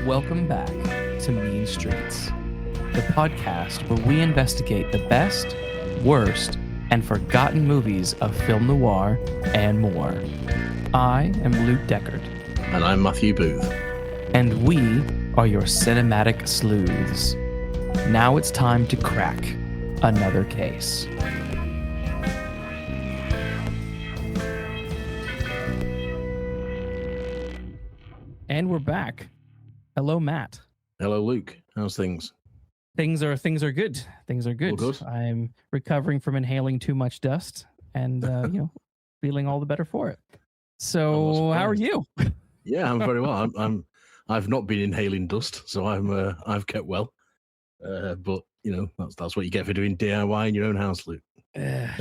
Welcome back to Mean Streets, the podcast where we investigate the best, worst, and forgotten movies of film noir and more. I am Luke Deckard. And I'm Matthew Booth. And we are your cinematic sleuths. Now it's time to crack another case. And we're back. Hello, Matt. Hello, Luke. How's things? Things are good. Things are good. All good. I'm recovering from inhaling too much dust and feeling all the better for it. So, how are you? Yeah, I'm very well. I've not been inhaling dust, so I've kept well. But you know, that's what you get for doing DIY in your own house, Luke.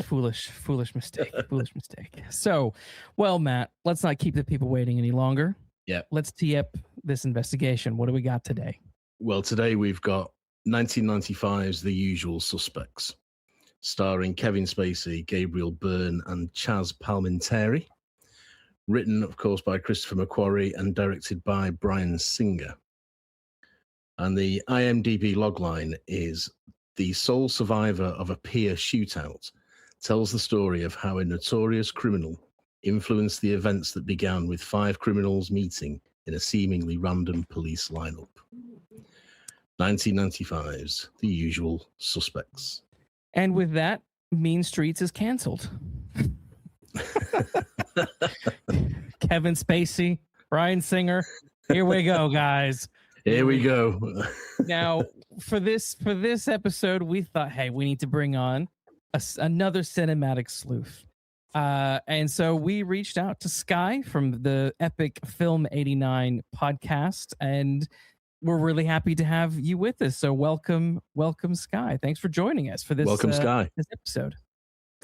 Foolish mistake. Foolish mistake. So, well, Matt, let's not keep the people waiting any longer. Yeah. Let's tee up this investigation. What do we got today? Well, today we've got 1995's The Usual Suspects, starring Kevin Spacey, Gabriel, Byrne, and Chazz Palminteri. Written, of course, by Christopher McQuarrie and directed by Bryan Singer. And the IMDb logline is: the sole survivor of a pier shootout tells the story of how a notorious criminal influenced the events that began with 5 criminals meeting in a seemingly random police lineup. 1995's The Usual Suspects. And with that, Mean Streets is canceled. Kevin Spacey, Bryan Singer. Here we go, guys. Here we go. Now, for this episode, we thought, hey, we need to bring on another cinematic sleuth. And so we reached out to Sky from the Epic Film 89 podcast, and we're really happy to have you with us. So welcome, Sky. Thanks for joining us for this. Welcome, Sky. This episode.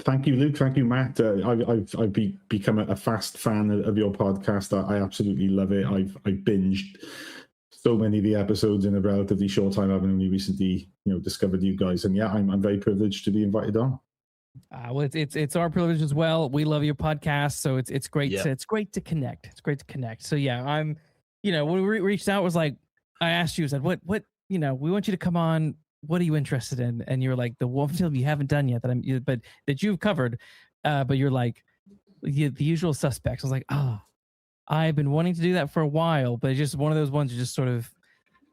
Thank you, Luke. Thank you, Matt. I've become a fast fan of your podcast. I absolutely love it. I've binged so many of the episodes in a relatively short time. I've only recently, discovered you guys, and yeah, I'm very privileged to be invited on. Well, it's our privilege as well. We love your podcast, so it's great. Yeah. It's great to connect. It's great to connect. So yeah, I'm, when we reached out, it was like I asked you, I said, what, we want you to come on. What are you interested in? And you're like, the one film you haven't done yet but that you've covered. But you're like, The Usual Suspects. I was like, I've been wanting to do that for a while, but it's just one of those ones that just sort of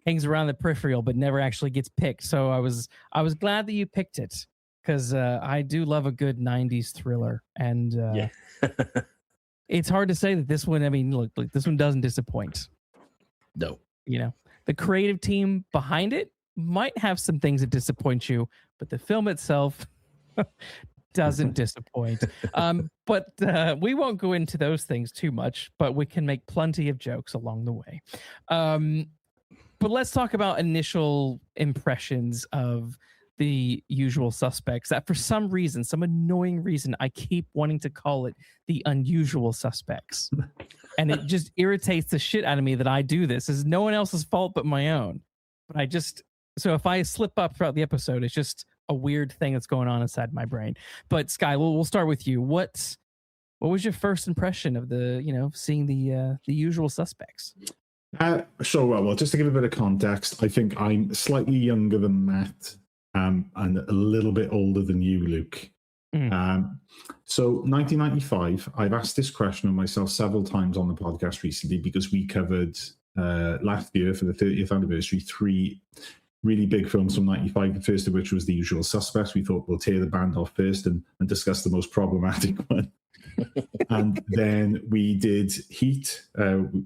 hangs around the peripheral, but never actually gets picked. So I was glad that you picked it. Because I do love a good 90s thriller. And it's hard to say that this one, look, this one doesn't disappoint. No. The creative team behind it might have some things that disappoint you, but the film itself doesn't disappoint. But we won't go into those things too much, but we can make plenty of jokes along the way. But let's talk about initial impressions of The Usual Suspects, that for some reason, some annoying reason, I keep wanting to call it The Unusual Suspects. And it just irritates the shit out of me that I do this. It's no one else's fault but my own. But so if I slip up throughout the episode, it's just a weird thing that's going on inside my brain. But Sky, we'll start with you. What was your first impression of seeing the Usual Suspects? Sure. Well, just to give a bit of context, I think I'm slightly younger than Matt. And a little bit older than you, Luke. So 1995, I've asked this question of myself several times on the podcast recently because we covered last year for the 30th anniversary 3 really big films from 95, the first of which was The Usual Suspects. We thought we'll tear the band off first and discuss the most problematic one. And then we did Heat,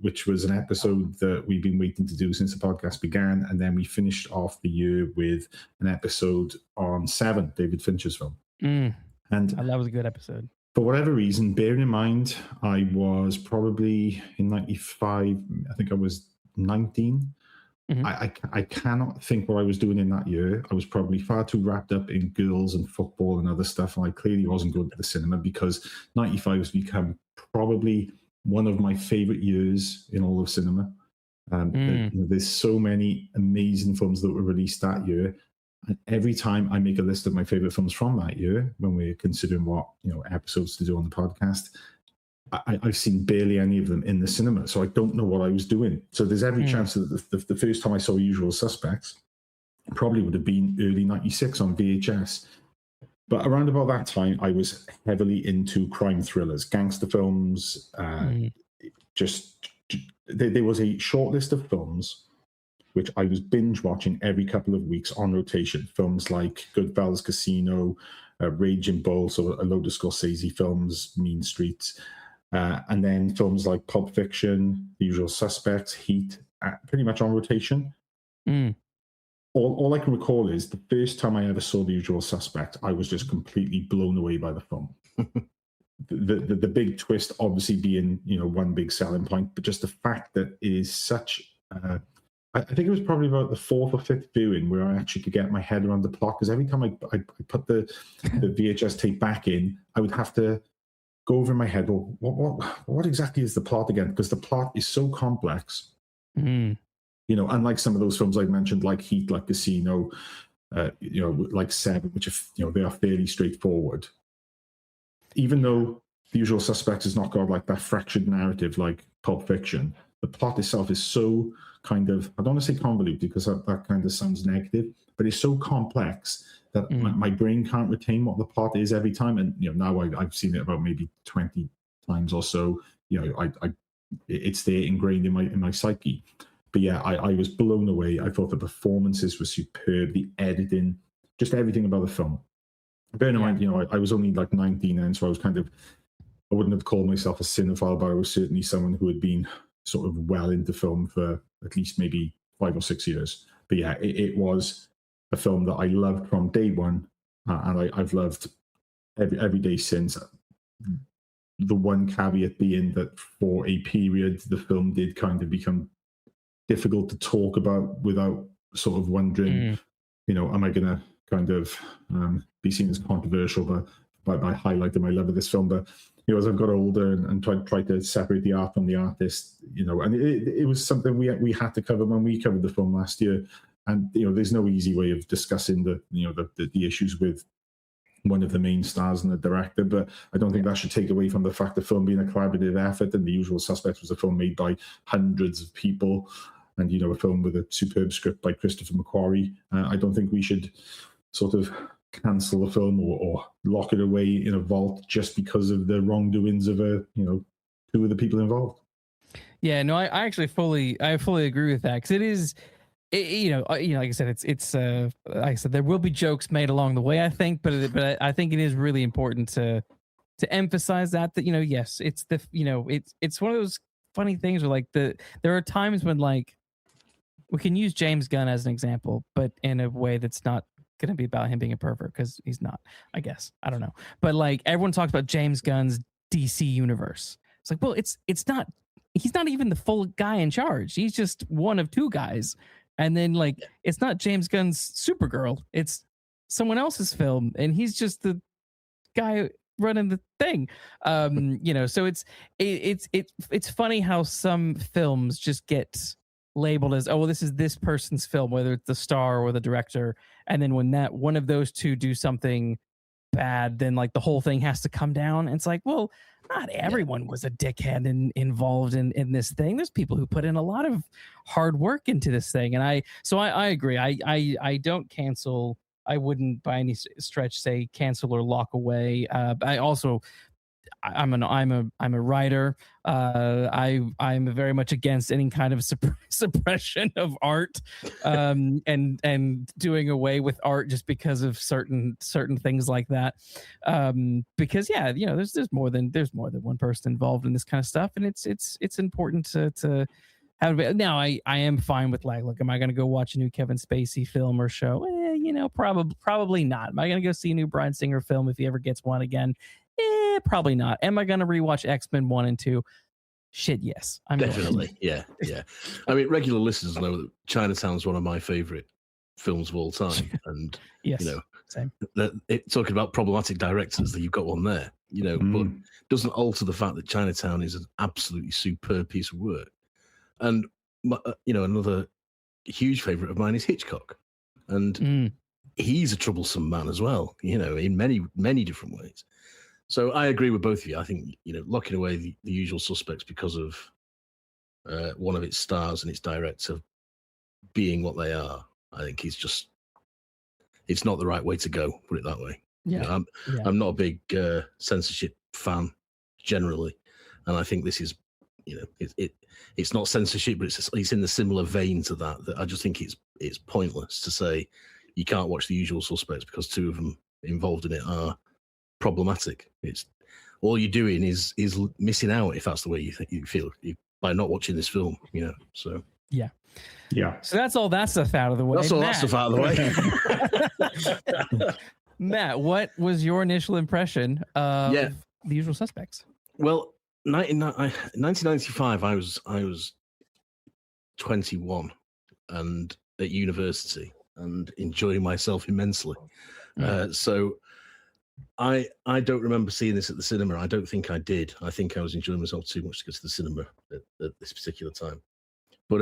which was an episode that we've been waiting to do since the podcast began. And then we finished off the year with an episode on Seven, David Fincher's film. And that was a good episode. For whatever reason, bearing in mind, I was probably in 95, I think I was 19. Mm-hmm. I cannot think what I was doing in that year. I was probably far too wrapped up in girls and football and other stuff, and I clearly wasn't going to the cinema because 95 has become probably one of my favorite years in all of cinema. There's so many amazing films that were released that year, and every time I make a list of my favorite films from that year, when we're considering what episodes to do on the podcast, I've seen barely any of them in the cinema, so I don't know what I was doing. So there's every chance that the first time I saw Usual Suspects probably would have been early 96 on VHS. But around about that time, I was heavily into crime thrillers, gangster films. There was a short list of films which I was binge watching every couple of weeks on rotation. Films like Goodfellas, Casino, Raging Bull, so a load of Scorsese films, Mean Streets, and then films like Pulp Fiction, The Usual Suspects, Heat, pretty much on rotation. All I can recall is the first time I ever saw The Usual Suspect, I was just completely blown away by the film. the big twist obviously being, one big selling point, but just the fact that it is such... I think it was probably about the fourth or fifth viewing where I actually could get my head around the plot, because every time I put the VHS tape back in, I would have to go over in my head, well, what exactly is the plot again? Because the plot is so complex. Unlike some of those films I mentioned, like Heat, like Casino, like Seven, which are, they are fairly straightforward. Even though The Usual Suspects has not got like that fractured narrative like Pulp Fiction, the plot itself is so kind of, I don't want to say convoluted because that kind of sounds negative, but it's so complex that my brain can't retain what the plot is every time. And now I've seen it about maybe 20 times or so. It's there ingrained in my psyche. But yeah, I was blown away. I thought the performances were superb, the editing, just everything about the film. Bearing in mind, I was only like 19 then, so I was I wouldn't have called myself a cinephile, but I was certainly someone who had been sort of well into film for at least maybe 5 or 6 years. But yeah, it was a film that I loved from day one, and I've loved every day since. The one caveat being that for a period, the film did kind of become difficult to talk about without sort of wondering, am I going to kind of be seen as controversial by highlighting my love of this film? But as I've got older and tried to separate the art from the artist, and it was something we had to cover when we covered the film last year. And there's no easy way of discussing the issues with one of the main stars and the director, but I don't think that should take away from the fact the film being a collaborative effort. And The Usual Suspects was a film made by hundreds of people, and a film with a superb script by Christopher McQuarrie. I don't think we should sort of cancel the film or lock it away in a vault just because of the wrongdoings of two of the people involved. Yeah, no, I actually fully agree with that, because it is, like I said, it's like I said, there will be jokes made along the way, I think, but I think it is really important to emphasize that yes, it's it's one of those funny things where like there are times when like we can use James Gunn as an example, but in a way that's not going to be about him being a pervert, because he's not, I guess. I don't know. But like everyone talks about James Gunn's DC universe. It's like, well, it's not, he's not even the full guy in charge. He's just one of two guys. And then like, it's not James Gunn's Supergirl. It's someone else's film. And he's just the guy running the thing. So it's funny how some films just get labeled as, oh, well, this is this person's film, whether it's the star or the director. And then when that one of those two do something bad, then like the whole thing has to come down. And it's like, well, not everyone was a dickhead involved in this thing. There's people who put in a lot of hard work into this thing. And I agree. I don't cancel. I wouldn't by any stretch say cancel or lock away. I also, I'm a writer. I'm very much against any kind of suppression of art, and doing away with art just because of certain things like that. Because there's more than one person involved in this kind of stuff, and it's important to have. Now I am fine with like, look, am I going to go watch a new Kevin Spacey film or show? Probably not. Am I going to go see a new Bryan Singer film if he ever gets one again? Probably not. Am I going to rewatch X-Men 1 and 2? Shit, yes. I'm definitely. Yeah. I mean, regular listeners know that Chinatown's one of my favorite films of all time, and yes, same. Talking about problematic directors, that you've got one there, but doesn't alter the fact that Chinatown is an absolutely superb piece of work. And another huge favorite of mine is Hitchcock, and he's a troublesome man as well, in many different ways. So I agree with both of you. I think, locking away the Usual Suspects because of one of its stars and its director being what they are, I think it's not the right way to go, put it that way. Yeah. I'm not a big censorship fan generally, and I think this is, it's not censorship, but it's in the similar vein to that I just think it's pointless to say you can't watch The Usual Suspects because two of them involved in it are problematic. It's all you're doing is missing out if that's the way you feel by not watching this film. So yeah. So that's all that stuff out of the way. That's all that stuff out of the way. Matt, what was your initial impression of The Usual Suspects? Well, 1995, I was 21 and at university and enjoying myself immensely. So I don't remember seeing this at the cinema. I don't think I did. I think I was enjoying myself too much to go to the cinema at this particular time. But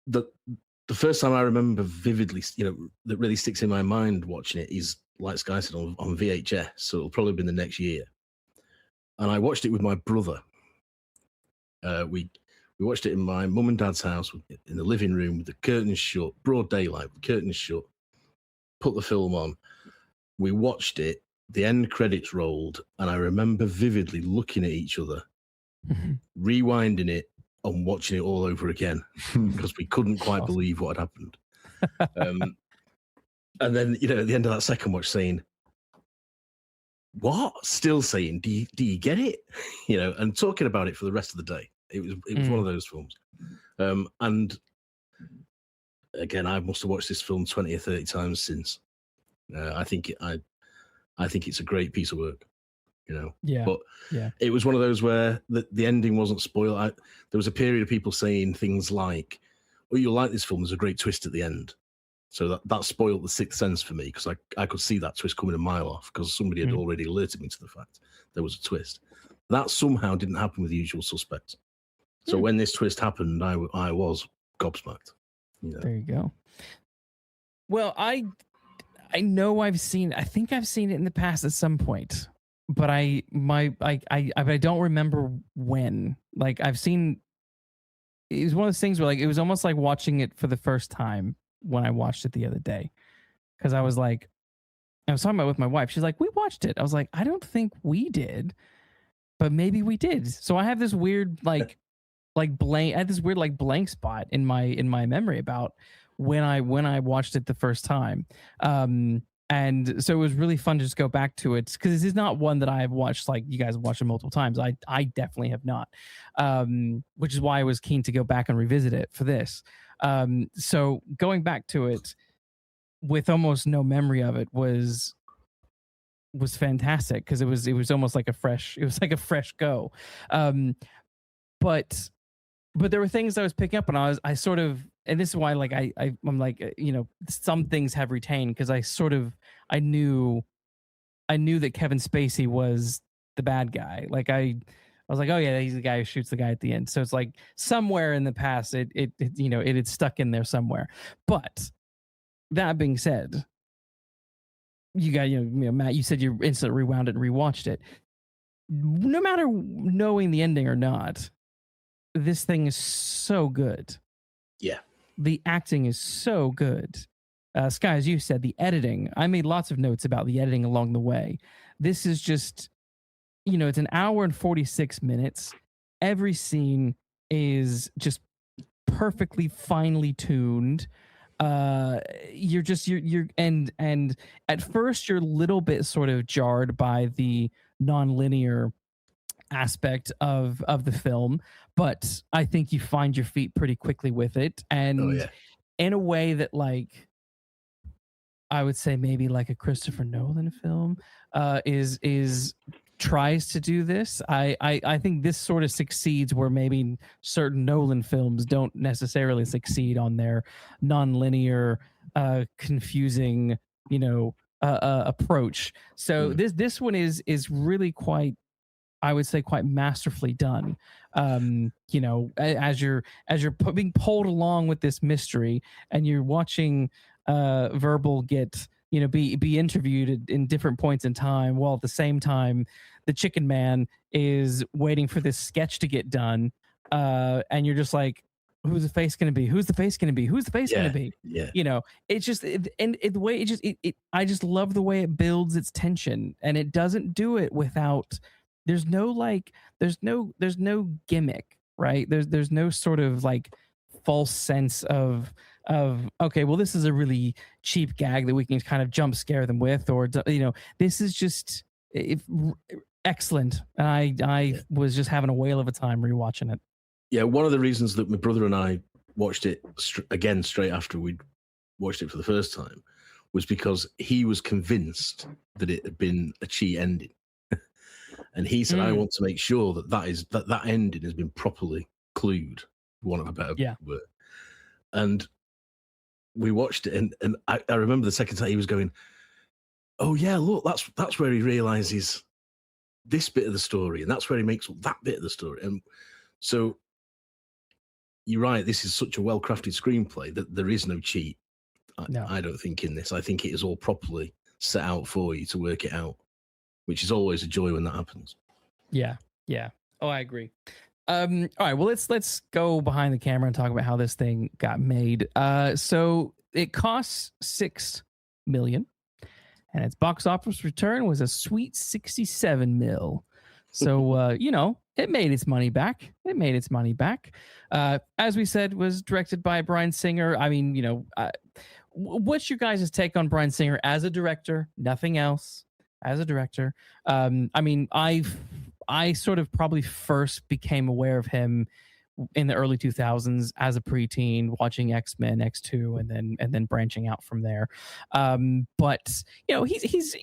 the first time I remember vividly, that really sticks in my mind watching it is, like Sky said, on VHS. So it'll probably have been the next year. And I watched it with my brother. We watched it in my mum and dad's house in the living room with the curtains shut, broad daylight, with the curtains shut. Put the film on. We watched it. The end credits rolled, and I remember vividly looking at each other, rewinding it, and watching it all over again because we couldn't quite believe what had happened. And then, at the end of that second watch, saying, "What?" Still saying, "Do you get it?" And talking about it for the rest of the day. It was one of those films. And again, I must have watched this film 20 or 30 times since. I think it's a great piece of work. But it was one of those where the ending wasn't spoiled. There was a period of people saying things like, "Oh, you'll like this film. There's a great twist at the end." So that spoiled The Sixth Sense for me because I could see that twist coming a mile off because somebody had already alerted me to the fact there was a twist. That somehow didn't happen with The Usual Suspects. So when this twist happened, I was gobsmacked. There you go. Well, I know I think I've seen it in the past at some point. But I don't remember when. Like I've seen, it was one of those things where it was almost like watching it for the first time when I watched it the other day, because I was talking about it with my wife. She's like, "We watched it." I was like, "I don't think we did, but maybe we did." So I have this weird blank. I had this weird blank spot in my memory about when I watched it the first time. And so it was really fun to just go back to it because this is not one that I've watched you guys have watched it multiple times. I definitely have not, which is why I was keen to go back and revisit it for this. So going back to it with almost no memory of it was fantastic because it was almost like a fresh go. But there were things I was picking up and I sort of, and this is why I'm like, some things have retained because I knew that Kevin Spacey was the bad guy. I was like, oh yeah, he's the guy who shoots the guy at the end. So it's like somewhere in the past, it had stuck in there somewhere. But that being said, you got, Matt, you said you instantly rewound it and rewatched it. No matter knowing the ending or not, this thing is so good. Yeah. The acting is so good. Sky, as you said, the editing. I made lots of notes about the editing along the way. This is just, it's an hour and 46 minutes. Every scene is just perfectly finely tuned. You're at first you're a little bit sort of jarred by the non-linear aspect of the film, but I think you find your feet pretty quickly with it, and in a way that I would say maybe like a Christopher Nolan film is tries to do this. I think this sort of succeeds where maybe certain Nolan films don't necessarily succeed on their non-linear confusing approach. So this one is really quite, I would say, quite masterfully done. As you're being pulled along with this mystery and you're watching Verbal get be interviewed in different points in time, while at the same time the Chicken Man is waiting for this sketch to get done, and you're just like, who's the face going to be? Who's the face going to be? Who's the face going to be? Yeah. It's just the way I just love the way it builds its tension, and it doesn't do it without. There's no gimmick, right? There's no sort of like false sense of okay, well, this is a really cheap gag that we can kind of jump scare them with, or this is just excellent. And I was just having a whale of a time rewatching it. Yeah, one of the reasons that my brother and I watched it again straight after we'd watched it for the first time was because he was convinced that it had been a cheat ending. And he said, I want to make sure that ending has been properly clued, for want of a better word. And we watched it, and I remember the second time he was going, oh yeah, look, that's where he realizes this bit of the story, and that's where he makes that bit of the story. And so you're right, this is such a well-crafted screenplay that there is no cheat. I don't think in this. I think it is all properly set out for you to work it out, which is always a joy when that happens. Yeah. Oh, I agree. All right, well, let's go behind the camera and talk about how this thing got made. So it costs $6 million, and its box office return was a sweet $67 million. So it made its money back. As we said, was directed by Bryan Singer. I mean, what's your guys' take on Bryan Singer as a director? Nothing else. As a director, I mean, I sort of probably first became aware of him in the early 2000s as a preteen, watching X-Men, X2, and then branching out from there. But he's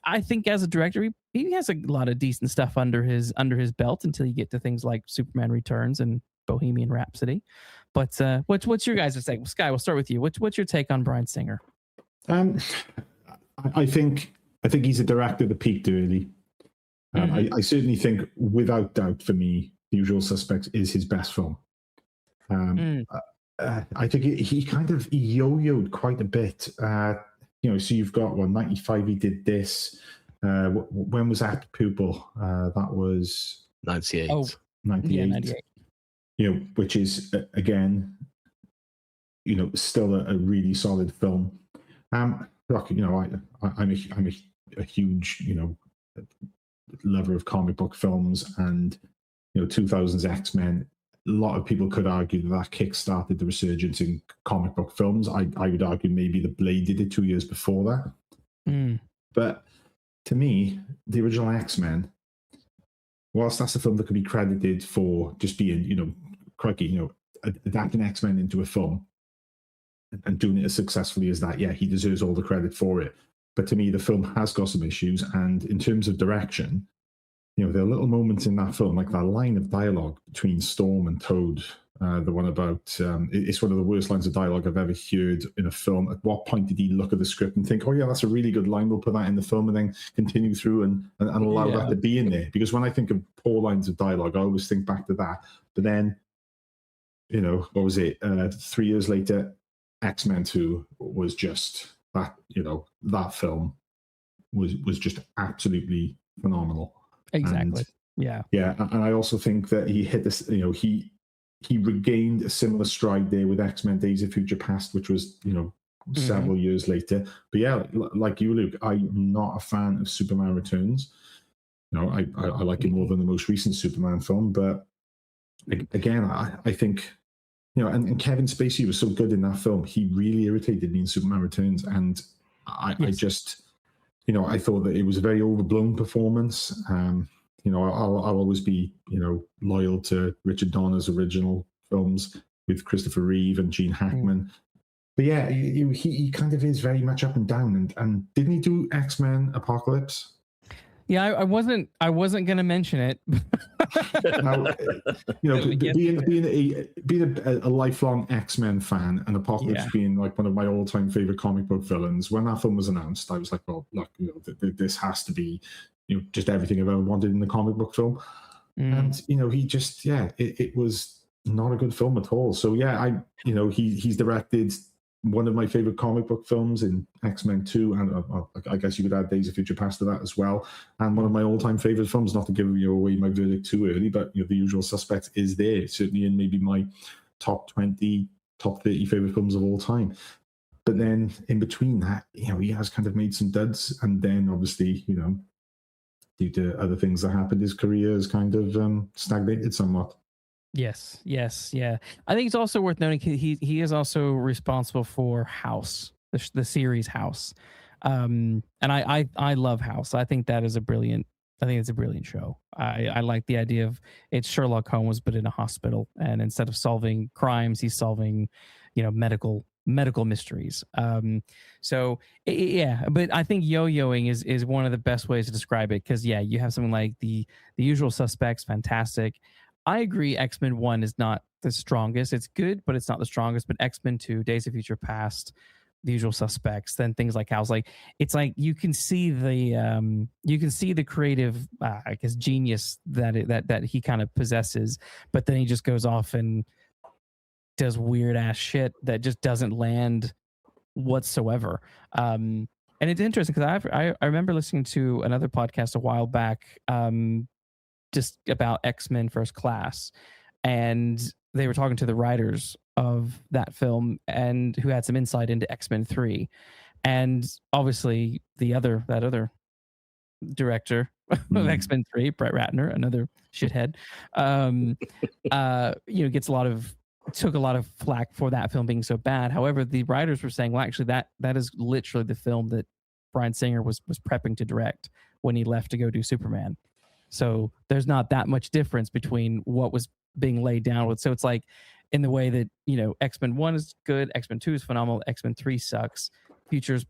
I think as a director, he has a lot of decent stuff under his belt until you get to things like Superman Returns and Bohemian Rhapsody. But what's your guys' take? Sky, we'll start with you. What's your take on Bryan Singer? I think he's a director that peaked early. I certainly think, without doubt, for me, The Usual Suspects is his best film. I think he kind of yo-yoed quite a bit. So you've got 95. He did this. When was Act Pupil? That was 98. Oh, 98. Yeah, 98. Which is again, still a really solid film. Look, I'm a huge, lover of comic book films, and 2000s X-Men. A lot of people could argue that kick-started the resurgence in comic book films. I would argue maybe The Blade did it 2 years before that. But to me, the original X-Men, whilst that's a film that could be credited for just being, adapting X-Men into a film and doing it as successfully as that, he deserves all the credit for it. But to me, the film has got some issues. And in terms of direction, there are little moments in that film, like that line of dialogue between Storm and Toad, the one about, it's one of the worst lines of dialogue I've ever heard in a film. At what point did he look at the script and think, oh yeah, that's a really good line, we'll put that in the film, and then continue through and allow that to be in there? Because when I think of poor lines of dialogue, I always think back to that. But then, what was it? 3 years later, X-Men 2 was just that, that film was just absolutely phenomenal. Exactly. And, and I also think that he hit this, he regained a similar stride there with X-Men Days of Future Past, which was, several years later. But like you, Luke, I'm not a fan of Superman Returns. I like it more than the most recent Superman film. But again, I think, and Kevin Spacey was so good in that film. He really irritated me in Superman Returns. And I just, I thought that it was a very overblown performance. I'll always be, loyal to Richard Donner's original films with Christopher Reeve and Gene Hackman. But he kind of is very much up and down. And didn't he do X-Men Apocalypse? Yeah, I wasn't going to mention it. Now, being a lifelong X-Men fan, and Apocalypse being like one of my all-time favorite comic book villains, when that film was announced, I was like, well, look, this has to be, just everything I've ever wanted in the comic book film. And he just, it was not a good film at all. So he's directed one of my favorite comic book films in X-Men 2, and I guess you could add Days of Future Past to that as well. And one of my all-time favorite films, not to give you away my verdict too early, but The Usual Suspects is there, certainly in maybe my top 20, top 30 favorite films of all time. But then in between that, he has kind of made some duds, and then obviously, due to other things that happened, his career has kind of stagnated somewhat. Yes, yeah. I think it's also worth noting he is also responsible for House, the series House, and I love House. I think it's a brilliant show. I like the idea of it's Sherlock Holmes but in a hospital, and instead of solving crimes, he's solving medical mysteries. So yeah, but I think yo-yoing is one of the best ways to describe it, because you have something like the Usual Suspects, fantastic. I agree, X-Men 1 is not the strongest. It's good, but it's not the strongest. But X-Men 2, Days of Future Past, The Usual Suspects, then things like House, it's like you can see the creative I guess genius that he kind of possesses, but then he just goes off and does weird ass shit that just doesn't land whatsoever. And it's interesting because I remember listening to another podcast a while back, just about X-Men First Class, and they were talking to the writers of that film and who had some insight into X-Men 3, and obviously that other director of X-Men 3, Brett Ratner, another shithead, took a lot of flack for that film being so bad. However, the writers were saying, well, actually that is literally the film that Bryan Singer was prepping to direct when he left to go do Superman. So there's not that much difference between what was being laid down with. So it's like, in the way that, X-Men 1 is good, X-Men 2 is phenomenal, X-Men 3 sucks. Futures,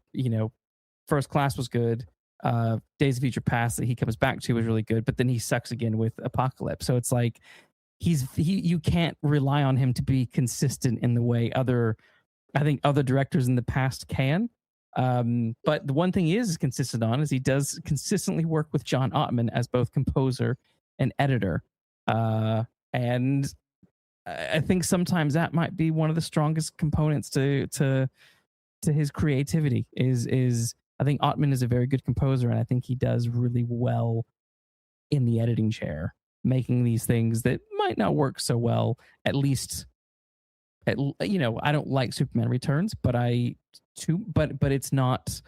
First Class was good. Days of Future Past that he comes back to was really good, but then he sucks again with Apocalypse. So it's like you can't rely on him to be consistent in the way other directors in the past can. But the one thing he is consistent on is he does consistently work with John Ottman as both composer and editor. And I think sometimes that might be one of the strongest components to his creativity is I think Ottman is a very good composer, and I think he does really well in the editing chair, making these things that might not work so well. At least, I don't like Superman Returns, but it's not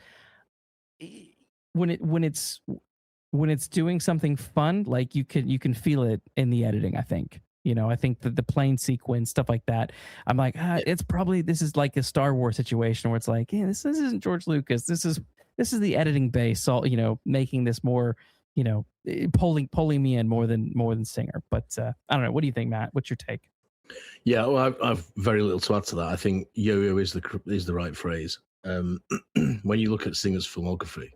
when it's doing something fun. Like you can feel it in the editing. I think I think that the plane sequence, stuff like that, I'm like, this is like a Star Wars situation where it's like, this isn't George Lucas. This is the editing base. So making this more, pulling me in more than Singer. But I don't know. What do you think, Matt? What's your take? Yeah, well, I've very little to add to that. I think yo-yo is the right phrase. When you look at Singer's filmography,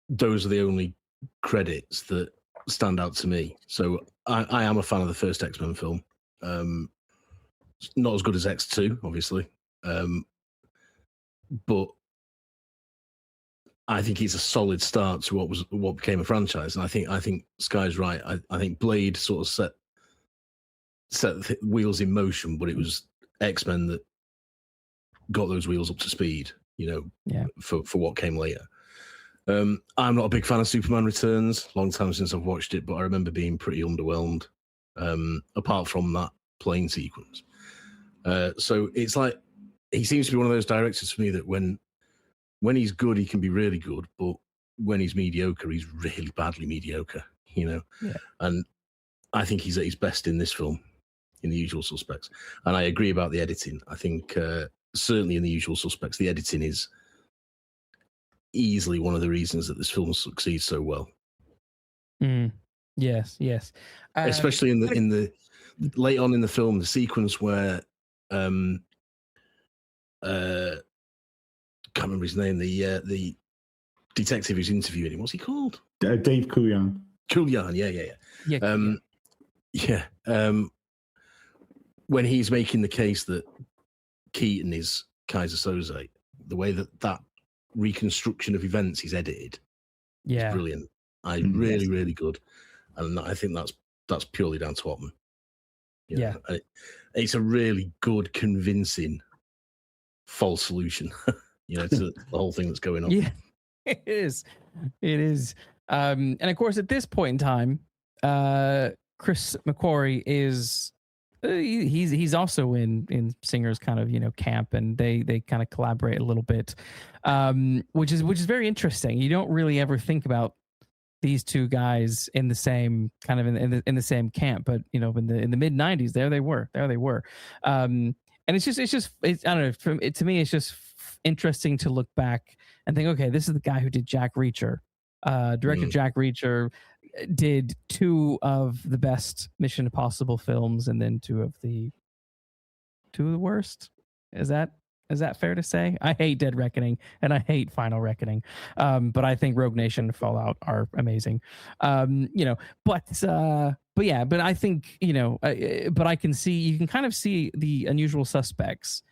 those are the only credits that stand out to me. So I am a fan of the first X-Men film. Not as good as X2, obviously, but I think it's a solid start to what became a franchise. And I think Sky's right. I think Blade sort of set the wheels in motion, but it was X-Men that got those wheels up to speed, for what came later. I'm not a big fan of Superman Returns. Long time since I've watched it, but I remember being pretty underwhelmed, apart from that plane sequence. So it's like, he seems to be one of those directors for me that when he's good, he can be really good, but when he's mediocre, he's really badly mediocre, Yeah. And I think he's at his best in this film, in The Usual Suspects. And I agree about the editing. I think certainly in The Usual Suspects, the editing is easily one of the reasons that this film succeeds so well. Yes. Especially in the late on in the film, the sequence where can't remember his name, the detective who's interviewing him. What's he called? Dave Coulion. Coulion, yeah. When he's making the case that Keaton is Kaiser Soze, the way that reconstruction of events he's edited, is brilliant. Really good, and I think that's purely down to Ottman. It's a really good, convincing false solution, to the whole thing that's going on. Yeah, it is. It is. And of course, at this point in time, Chris McQuarrie is he's also in Singer's kind of camp, and they kind of collaborate a little bit, which is very interesting. You don't really ever think about these two guys in the same kind of in the same camp, but in the mid 90s, there they were. And it's I don't know. To me, it's just interesting to look back and think, okay, this is the guy who did Jack Reacher, directed Jack Reacher, did two of the best Mission Impossible films, and then two of the worst. Is that fair to say? I hate Dead Reckoning and I hate Final Reckoning, but I think Rogue Nation and Fallout are amazing. But I think but I can see, you can kind of see the Unusual Suspects,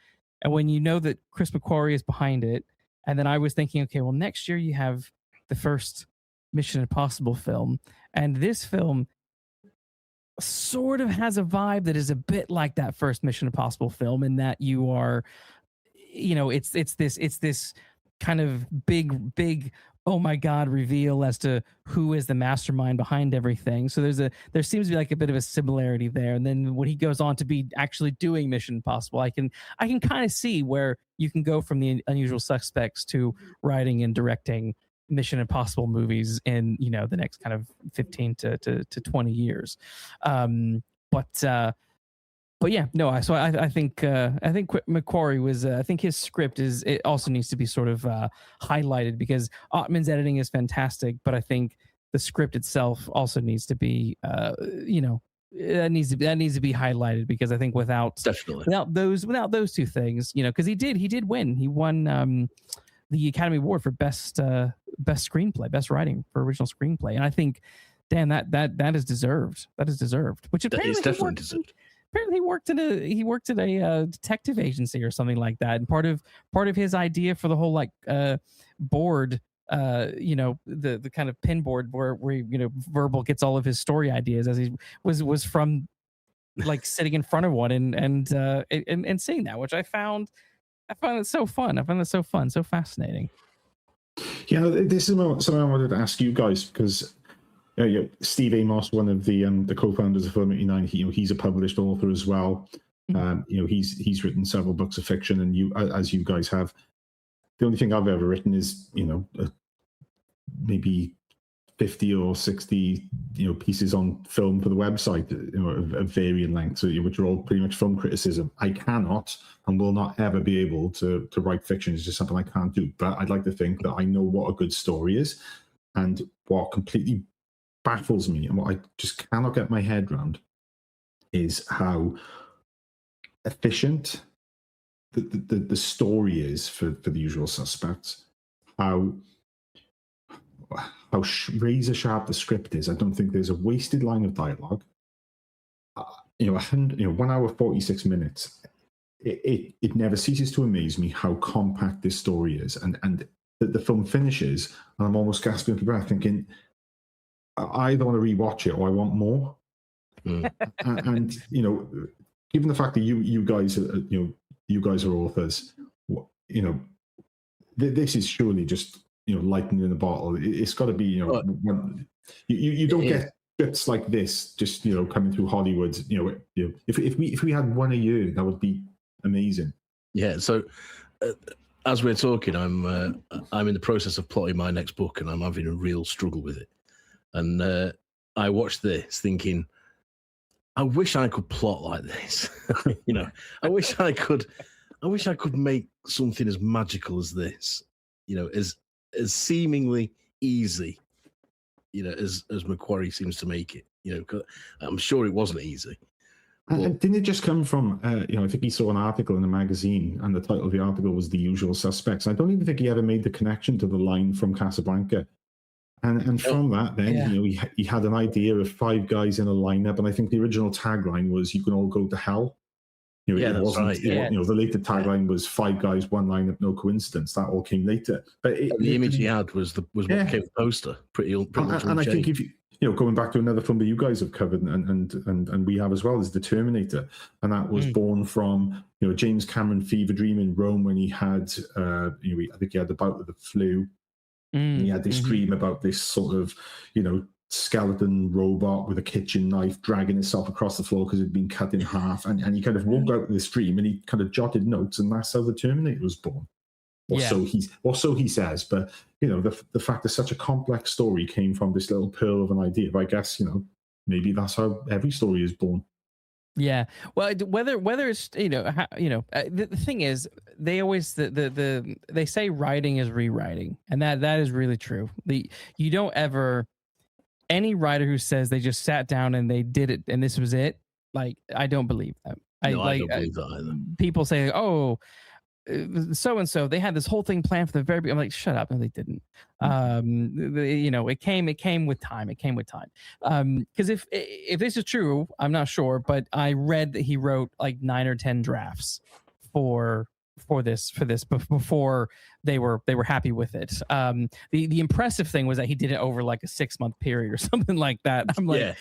and when you know that Chris McQuarrie is behind it, and then I was thinking, okay, well, next year you have the first Mission Impossible film, and this film sort of has a vibe that is a bit like that first Mission Impossible film, in that you are, it's this kind of big oh my god reveal as to who is the mastermind behind everything. So there seems to be like a bit of a similarity there. And then when he goes on to be actually doing Mission Impossible, I can kind of see where you can go from the Unusual Suspects to writing and directing Mission Impossible movies in the next kind of 15 to 20 years. But yeah, no. So I think McQuarrie was. I think his script it also needs to be sort of highlighted, because Ottman's editing is fantastic, but I think the script itself also needs to be, that needs to be highlighted, because I think without those two things, because he did win. He won the Academy Award for best screenplay, best writing for original screenplay, and I think, damn, that is deserved. That is deserved. Which apparently it's definitely deserved. Apparently he worked at a detective agency or something like that, and part of his idea for the whole board, the kind of pin board where Verbal gets all of his story ideas, as he was from sitting in front of one and seeing that, which I found it so fun. I found it so fun, so fascinating. Yeah, this is something I wanted to ask you guys, because Steve Amos, one of the co-founders of Film 89, he's a published author as well. He's written several books of fiction, and as you guys have. The only thing I've ever written is maybe 50 or 60 pieces on film for the website, of varying lengths, which are all pretty much film criticism. I cannot and will not ever be able to write fiction. It's just something I can't do. But I'd like to think that I know what a good story is, and what completely baffles me and what I just cannot get my head around is how efficient the story is for the Usual Suspects, how razor sharp the script is. I don't think there's a wasted line of dialogue. 1 hour 46 minutes. It never ceases to amaze me how compact this story is, and the film finishes, and I'm almost gasping for breath, thinking, I either want to rewatch it or I want more. And given the fact that you guys are authors, this is surely just lightning in a bottle. It's got to be you don't get scripts like this just coming through Hollywood. If we had one a year, that would be amazing. Yeah. So as we're talking, I'm in the process of plotting my next book, and I'm having a real struggle with it. And I watched this thinking, I wish I could plot like this. I wish I could make something as magical as this. As seemingly easy. As McQuarrie seems to make it. 'Cause I'm sure it wasn't easy. And didn't it just come from? I think he saw an article in a magazine, and the title of the article was "The Usual Suspects." I don't even think he ever made the connection to the line from Casablanca. And from that, then he had an idea of 5 guys in a lineup, and I think the original tagline was "You can all go to hell." That's right. The later tagline was 5 guys, 1 lineup, no coincidence. That all came later. But the image he had was what became the poster. Pretty much. And I think if going back to another film that you guys have covered and we have as well, is The Terminator, and that was born from James Cameron fever dream in Rome when he had I think he had the bout of the flu, and he had this dream about this sort of skeleton robot with a kitchen knife dragging itself across the floor because it had been cut in half, and he kind of woke out of this dream and he kind of jotted notes, and that's how The Terminator was born. So he says, but the fact that such a complex story came from this little pearl of an idea, but I guess maybe that's how every story is born. Yeah. Well, whether it's the thing is, they always they say writing is rewriting, and that is really true. You don't ever, any writer who says they just sat down and they did it and this was it, like, I don't believe that. I don't believe that either. People say, oh, so and so they had this whole thing planned for the very beginning. I'm like, shut up. No, they didn't. It came with time. Because if this is true, I'm not sure, but I read that he wrote like 9 or 10 drafts for this before they were happy with it. The impressive thing was that he did it over like a 6-month period or something like that. I'm like,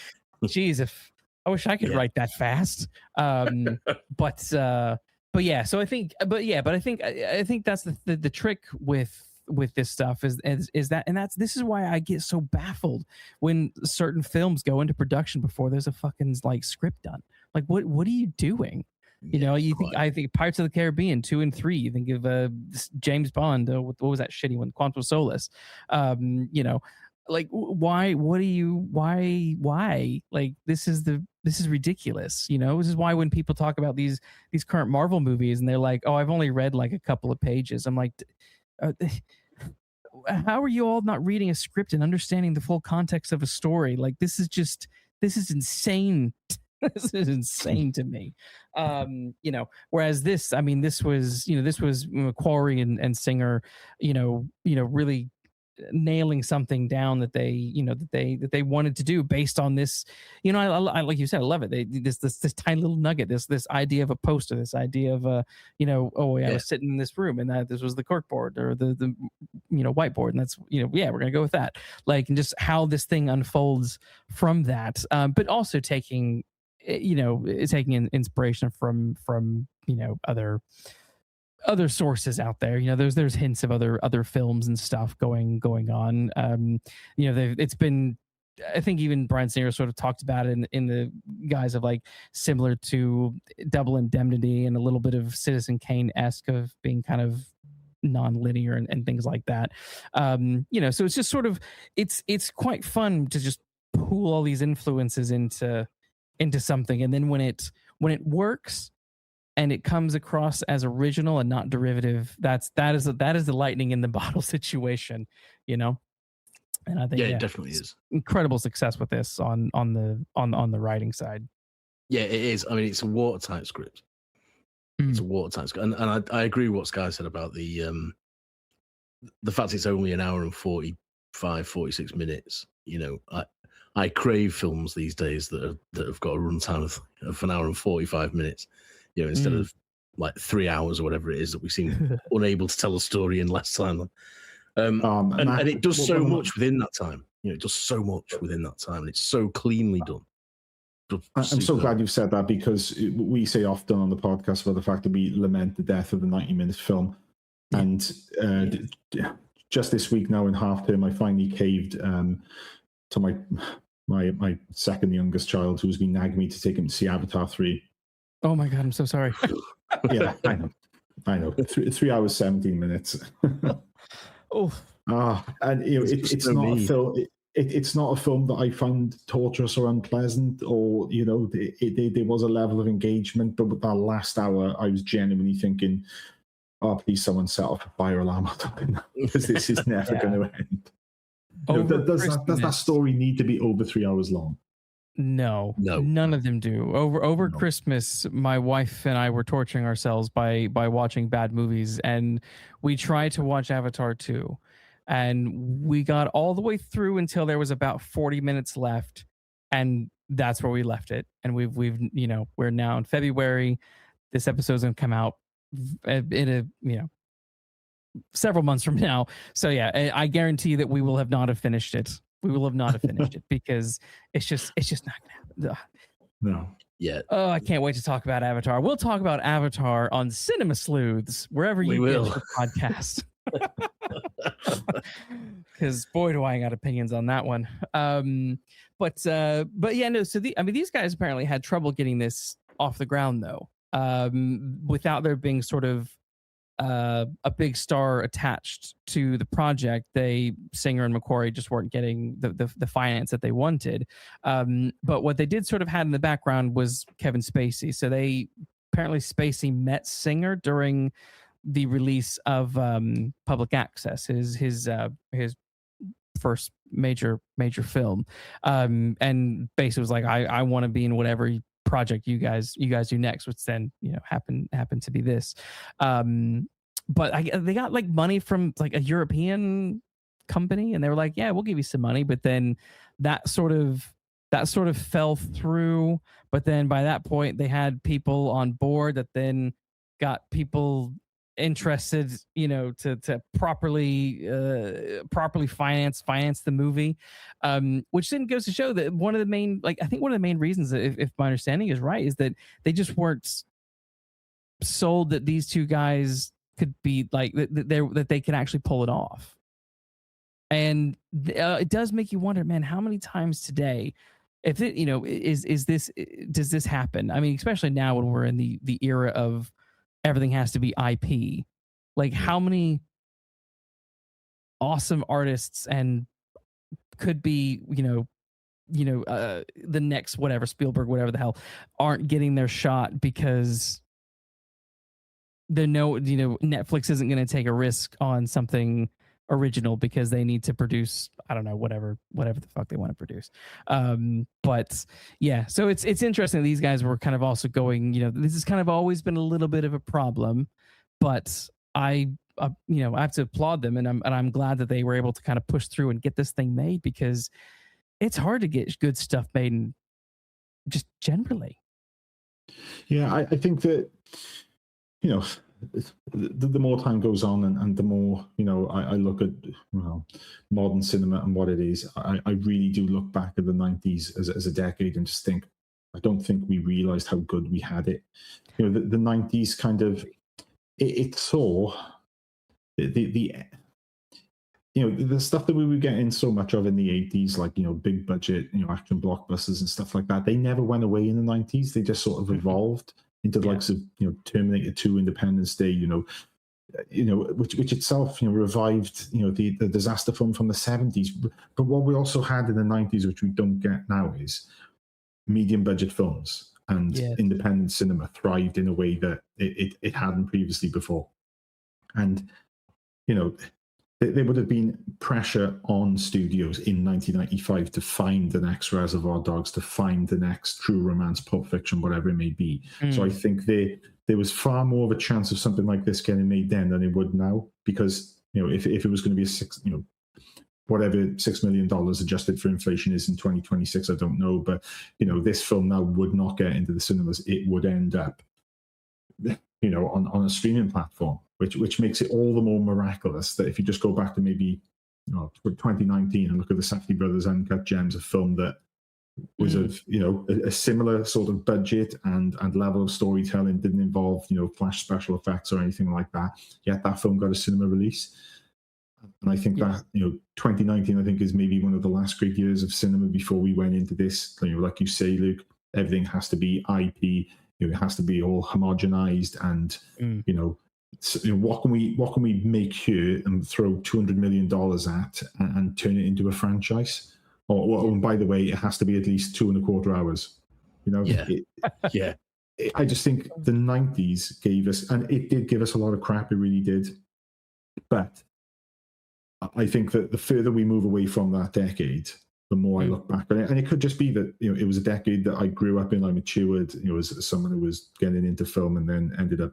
geez, if I wish I could write that fast. But yeah, so I think that's the trick with this stuff is that, and this is why I get so baffled when certain films go into production before there's a fucking like script done. Like, what are you doing? I think Pirates of the Caribbean 2 and 3. You think of James Bond. What was that shitty one? Quantum of Solace. Like, why? What do you? Why? Like, this is ridiculous. This is why when people talk about these current Marvel movies and they're like, oh, I've only read like a couple of pages. I'm like, how are you all not reading a script and understanding the full context of a story? Like, this is insane. This is insane to me. Whereas this was McQuarrie and Singer, really nailing something down that they wanted to do based on this. I like you said, I love it. This tiny little nugget, this idea of a poster, this idea of I was sitting in this room and that this was the corkboard or the whiteboard, and that's we're gonna go with that. Like, and just how this thing unfolds from that, but also taking inspiration from other sources out there. There's hints of other films and stuff going on. It's been, I think even Bryan Singer sort of talked about it in the guise of like similar to Double Indemnity and a little bit of Citizen Kane-esque of being kind of non-linear and things like that. So it's just sort of it's quite fun to just pool all these influences into something, and then when it works and it comes across as original and not derivative, that is the lightning in the bottle situation, And I think it definitely is incredible success with this on the writing side. Yeah, it is. I mean, it's a watertight script. It's a watertight script, and I agree with what Sky said about the fact it's only an hour and 46 minutes. I crave films these days that have got a runtime of an hour and 45 minutes. Instead of like 3 hours or whatever it is that we seem unable to tell a story in less time. And it does so much within that time. It does so much within that time, and it's so cleanly done. I'm so glad you've said that, because we say often on the podcast about the fact that we lament the death of the 90-minute film. And just this week now in half term, I finally caved to my second youngest child, who's been nagging me to take him to see Avatar 3. Oh my God, I'm so sorry. Yeah, I know. 3 hours, 17 minutes. And it's not a film. It's not a film that I find torturous or unpleasant, or there was a level of engagement. But with that last hour, I was genuinely thinking, "Oh, please, someone set off a fire alarm or something, because this is never going to end." Does that story need to be over 3 hours long? No, none of them do. Over Christmas, my wife and I were torturing ourselves by watching bad movies, and we tried to watch Avatar 2, and we got all the way through until there was about 40 minutes left, and that's where we left it. And we've we're now in February. This episode's gonna come out in several months from now. So yeah, I guarantee that we will have not have finished it We will have not have finished it because it's just not gonna happen. No. Yeah. Oh, I can't wait to talk about Avatar. We'll talk about Avatar on Cinema Sleuths, wherever you get your podcast. Because boy, do I got opinions on that one. But yeah, no. So these guys apparently had trouble getting this off the ground though, without there being sort of a big star attached to the project. Singer and McQuarrie just weren't getting the finance that they wanted. But what they did sort of had in the background was Kevin Spacey. So apparently Spacey met Singer during the release of Public Access, his first major film, and Spacey was like, I want to be in whatever project you guys do next, which then happened to be this. But they got like money from like a European company, and they were like, yeah, we'll give you some money. But then that sort of fell through. But then by that point, they had people on board that then got people interested, to properly finance the movie, which then goes to show that one of the main reasons, if my understanding is right, is that they just weren't sold that these two guys could be like that they could actually pull it off. And it does make you wonder, man, how many times today, if it does this happen? I mean, especially now when we're in the era of everything has to be IP. Like, how many awesome artists and could be, the next whatever, Spielberg, whatever the hell, aren't getting their shot because Netflix isn't going to take a risk on something original because they need to produce, I don't know, whatever the fuck they want to produce. But yeah, so it's interesting. These guys were kind of also going, this has kind of always been a little bit of a problem, but I have to applaud them, and I'm glad that they were able to kind of push through and get this thing made, because it's hard to get good stuff made, and just generally. Yeah, I think that, the more time goes on and the more, I look at modern cinema and what it is, I really do look back at the 90s as a decade and just think, I don't think we realized how good we had it. The 90s kind of, it saw the stuff that we were getting so much of in the 80s, like, big budget, action blockbusters and stuff like that. They never went away in the 90s. They just sort of evolved into the likes of, Terminator 2, Independence Day, which itself, revived, the disaster film from the 70s. But what we also had in the 90s, which we don't get now, is medium budget films, and independent cinema thrived in a way that it hadn't previously before. And, there would have been pressure on studios in 1995 to find the next Reservoir Dogs, to find the next True Romance, Pulp Fiction, whatever it may be. So I think there was far more of a chance of something like this getting made then than it would now, because if it was going to be $6 million adjusted for inflation is in 2026, I don't know, but this film now would not get into the cinemas. It would end up on a streaming platform, which makes it all the more miraculous that if you just go back to maybe 2019 and look at the Safdie Brothers Uncut Gems, a film that was of a similar sort of budget and level of storytelling, didn't involve flash special effects or anything like that, yet that film got a cinema release. And I think that 2019 I think is maybe one of the last great years of cinema before we went into this, like you say, Luke, everything has to be IP. It has to be all homogenized, and what can we make here and throw $200 million at and turn it into a franchise? Or by the way, it has to be at least 2.25 hours. I just think the 90s gave us, and it did give us a lot of crap. It really did. But I think that the further we move away from that decade, the more I look back on it. And it could just be that, it was a decade that I grew up in, I matured, as someone who was getting into film and then ended up,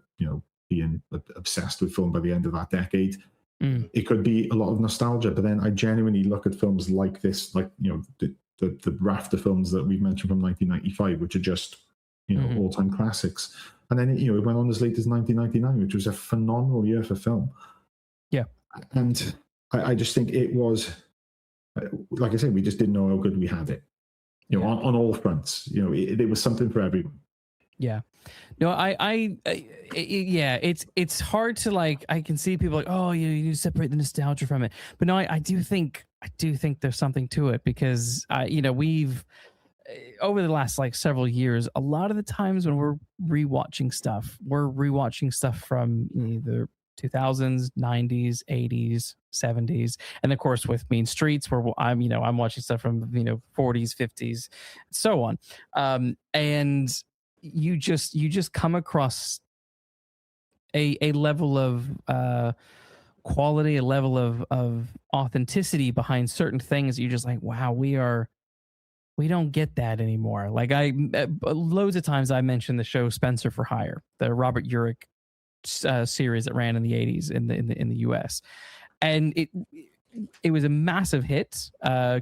being obsessed with film by the end of that decade. It could be a lot of nostalgia, but then I genuinely look at films like this, like, the rafter films that we've mentioned from 1995, which are just, all-time classics. And then, it went on as late as 1999, which was a phenomenal year for film. Yeah. And I just think it was like I said, we just didn't know how good we had it. You know, on all fronts. You know, it was something for everyone. Yeah. No, yeah, it's hard to like. I can see people like, oh, you separate the nostalgia from it, but no, I do think there's something to it because we've over the last like several years, a lot of the times when we're rewatching stuff from either 2000s, 90s, 80s, 70s, and of course with Mean Streets, where I'm watching stuff from 40s, 50s, so on, and you just come across a level of quality, a level of authenticity behind certain things. You're just like, wow, we don't get that anymore. Like loads of times I mentioned the show Spencer for Hire, the Robert Urich series that ran in the 80s in the US, and it was a massive hit,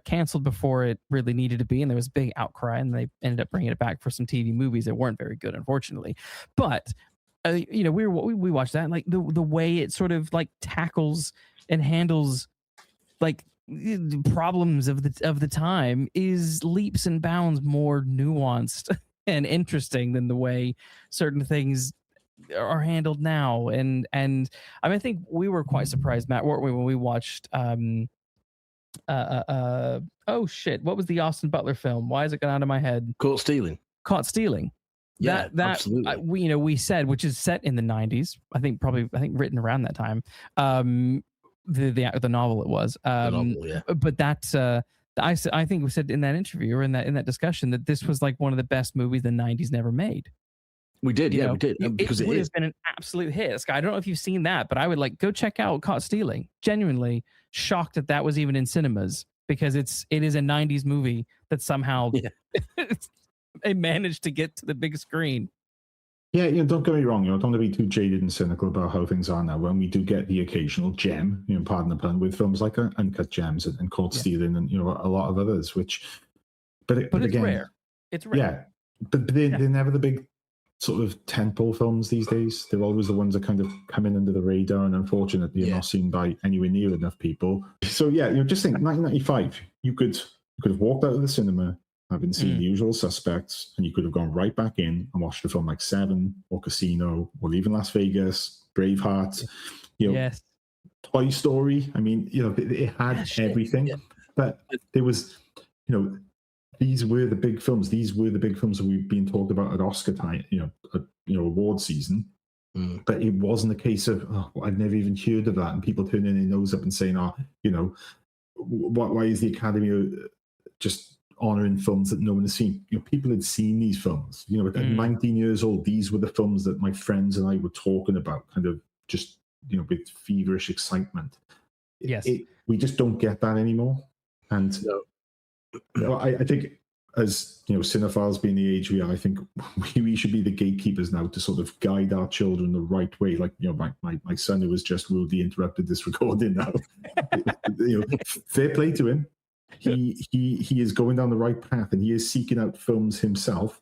canceled before it really needed to be, and there was a big outcry, and they ended up bringing it back for some TV movies that weren't very good, unfortunately. But we watched that, and like the way it sort of like tackles and handles like problems of the time is leaps and bounds more nuanced and interesting than the way certain things are handled now. And I think we were quite surprised, Matt, weren't we, when we watched oh shit, what was the Austin Butler film? Why has it gone out of my head? Caught Stealing. Yeah, that absolutely. We said, which is set in the 90s. I think written around that time. The novel it was. The novel, yeah. But that's I think we said in that interview or in that discussion that this was like one of the best movies the 90s never made. We did, we did. Because it would have been an absolute hit. I don't know if you've seen that, but I would like go check out Caught Stealing. Genuinely shocked that was even in cinemas, because it is a 90s movie that somehow they managed to get to the big screen. Yeah, don't get me wrong. Don't want to be too jaded and cynical about how things are now. When we do get the occasional gem, pardon the pun, with films like Uncut Gems and Caught Stealing and a lot of others, but it's again, rare. It's rare. Yeah, but they're never the big sort of tentpole films these days. They're always the ones that kind of come in under the radar, and unfortunately are not seen by anywhere near enough people. So just think 1995. You could have walked out of the cinema having seen The Usual Suspects, and you could have gone right back in and watched a film like Seven or Casino or even Las Vegas, Braveheart, yes, Toy Story. I mean, it had everything, but there was, these were the big films. These were the big films that we've been talked about at Oscar time, award season. But it wasn't a case of, I've never even heard of that, and people turning their nose up and saying, why is the Academy just honouring films that no one has seen? People had seen these films. At 19 years old, these were the films that my friends and I were talking about, kind of just with feverish excitement. Yes, we just don't get that anymore. And I think, as cinephiles being the age we are, I think we should be the gatekeepers now to sort of guide our children the right way. Like my son, who has just rudely interrupted this recording now. Fair play to him. He is going down the right path, and he is seeking out films himself.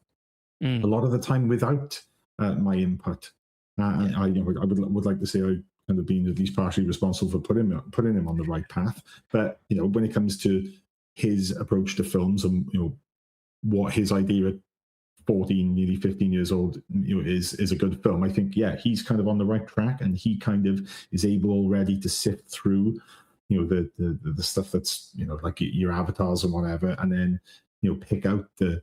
A lot of the time without my input. I would like to say I kind of been at least partially responsible for putting him on the right path. But when it comes to his approach to films and what his idea at 14, nearly 15 years old is a good film, I think he's kind of on the right track, and he kind of is able already to sift through the stuff that's like your avatars and whatever, and then pick out the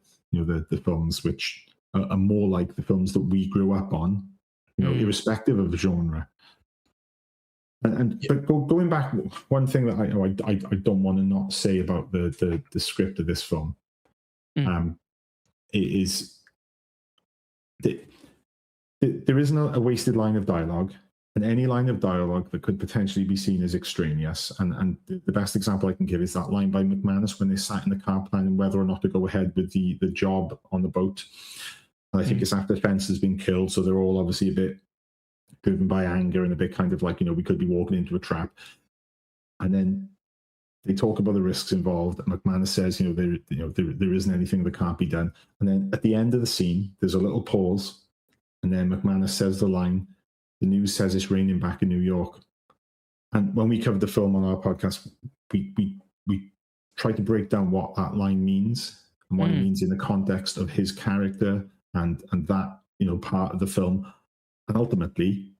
films which are more like the films that we grew up on, irrespective of the genre. But going back, one thing that I don't want to not say about the script of this film is that there isn't a wasted line of dialogue. And any line of dialogue that could potentially be seen as extraneous. And the best example I can give is that line by McManus when they sat in the car planning whether or not to go ahead with the job on the boat. And I think it's after Fence has been killed, so they're all obviously a bit driven by anger and a bit kind of like, we could be walking into a trap. And then they talk about the risks involved, and McManus says, there isn't anything that can't be done. And then at the end of the scene, there's a little pause, and then McManus says the line, "The news says it's raining back in New York." And when we covered the film on our podcast, we try to break down what that line means and what it means in the context of his character and that, part of the film. And ultimately,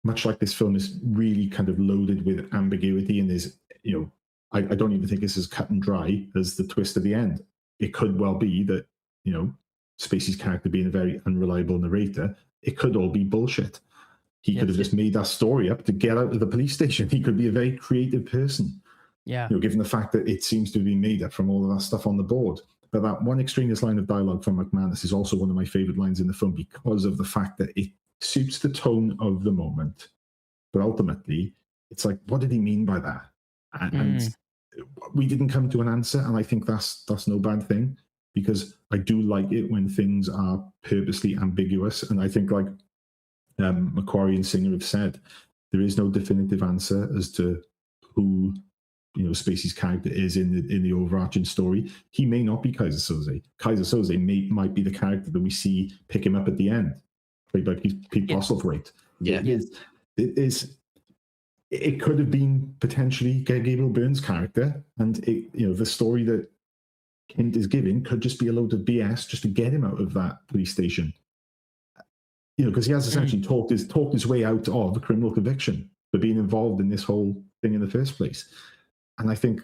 much like this film is really kind of loaded with ambiguity and is, I don't even think it's as cut and dry as the twist at the end. It could well be that, Spacey's character being a very unreliable narrator, it could all be bullshit. He could have just made that story up to get out of the police station. He could be a very creative person. Yeah. Given the fact that it seems to be made up from all of that stuff on the board. But that one extraneous line of dialogue from McManus is also one of my favorite lines in the film because of the fact that it suits the tone of the moment. But ultimately, it's like, what did he mean by that? And we didn't come to an answer, and I think that's no bad thing, because I do like it when things are purposely ambiguous. And I think, like McQuarrie and Singer have said, there is no definitive answer as to who Spacey's character is in the overarching story. He may not be Kaiser Soze. Kaiser Soze might be the character that we see pick him up at the end, played by Pete Postelthwaite. Yeah, it could have been potentially Gabriel Byrne's character, and the story that Kint is giving could just be a load of BS just to get him out of that police station. Because he has essentially talked his way out of a criminal conviction for being involved in this whole thing in the first place. And I think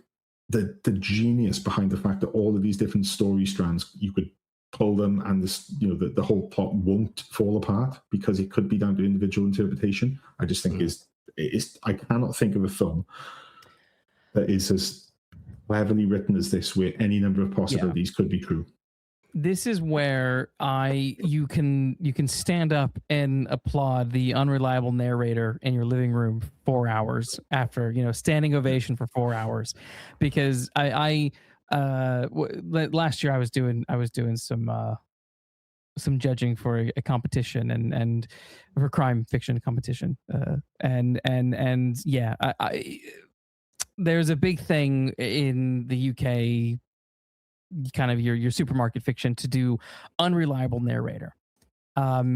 the genius behind the fact that all of these different story strands, you could pull them, and this, the whole plot won't fall apart because it could be down to individual interpretation. I just think I cannot think of a film that is as cleverly written as this, where any number of possibilities could be true. This is where you can stand up and applaud the unreliable narrator in your living room for 4 hours after standing ovation for 4 hours, because last year I was doing some judging for a competition and for crime fiction competition, and yeah, there's a big thing in the UK, kind of your supermarket fiction, to do unreliable narrator,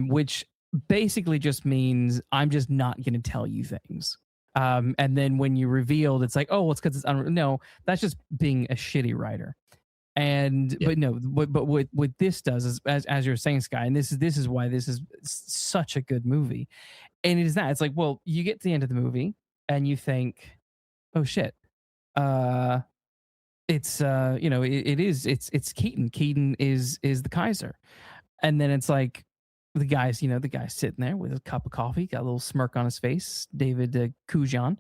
which basically just means I'm just not going to tell you things. And then when you revealed, it's like, oh, well, it's because it's no, that's just being a shitty writer. And but what this does is, as you're saying, Sky, and this is why this is such a good movie. And it is that it's like, well, you get to the end of the movie and you think, oh shit, it's it's Keaton. Keaton is the Kaiser. And then it's like the guy's sitting there with a cup of coffee, got a little smirk on his face, David Kujan.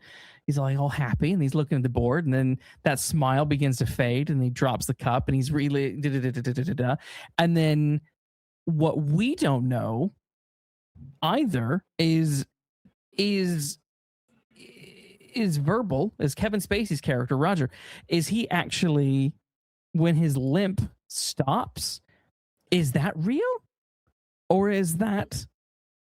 He's like all happy and he's looking at the board, and then that smile begins to fade and he drops the cup and he's really and then what we don't know either is verbal, as Kevin Spacey's character Roger, is he actually, when his limp stops, is that real, or is that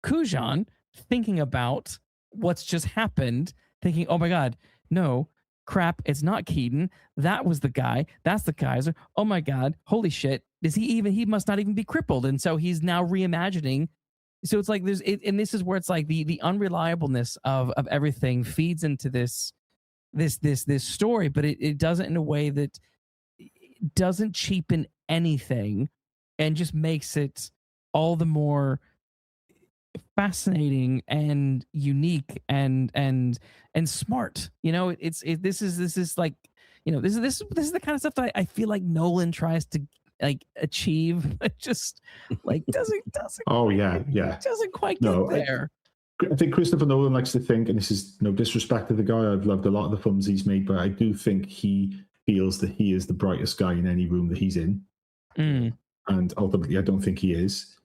Kujan thinking about what's just happened, thinking, oh my god, no crap, it's not Keaton, that was the guy, that's the Kaiser, oh my god, holy shit, he must not even be crippled, and so he's now reimagining. So it's like and this is where it's like the unreliableness of everything feeds into this story, but it does it in a way that doesn't cheapen anything and just makes it all the more fascinating and unique and smart. This is like, this is the kind of stuff that I feel like Nolan tries to like achieve, but just like doesn't oh yeah doesn't quite get there. I think Christopher Nolan likes to think, and this is no disrespect to the guy, I've loved a lot of the films he's made, but I do think he feels that he is the brightest guy in any room that he's in. And ultimately I don't think he is.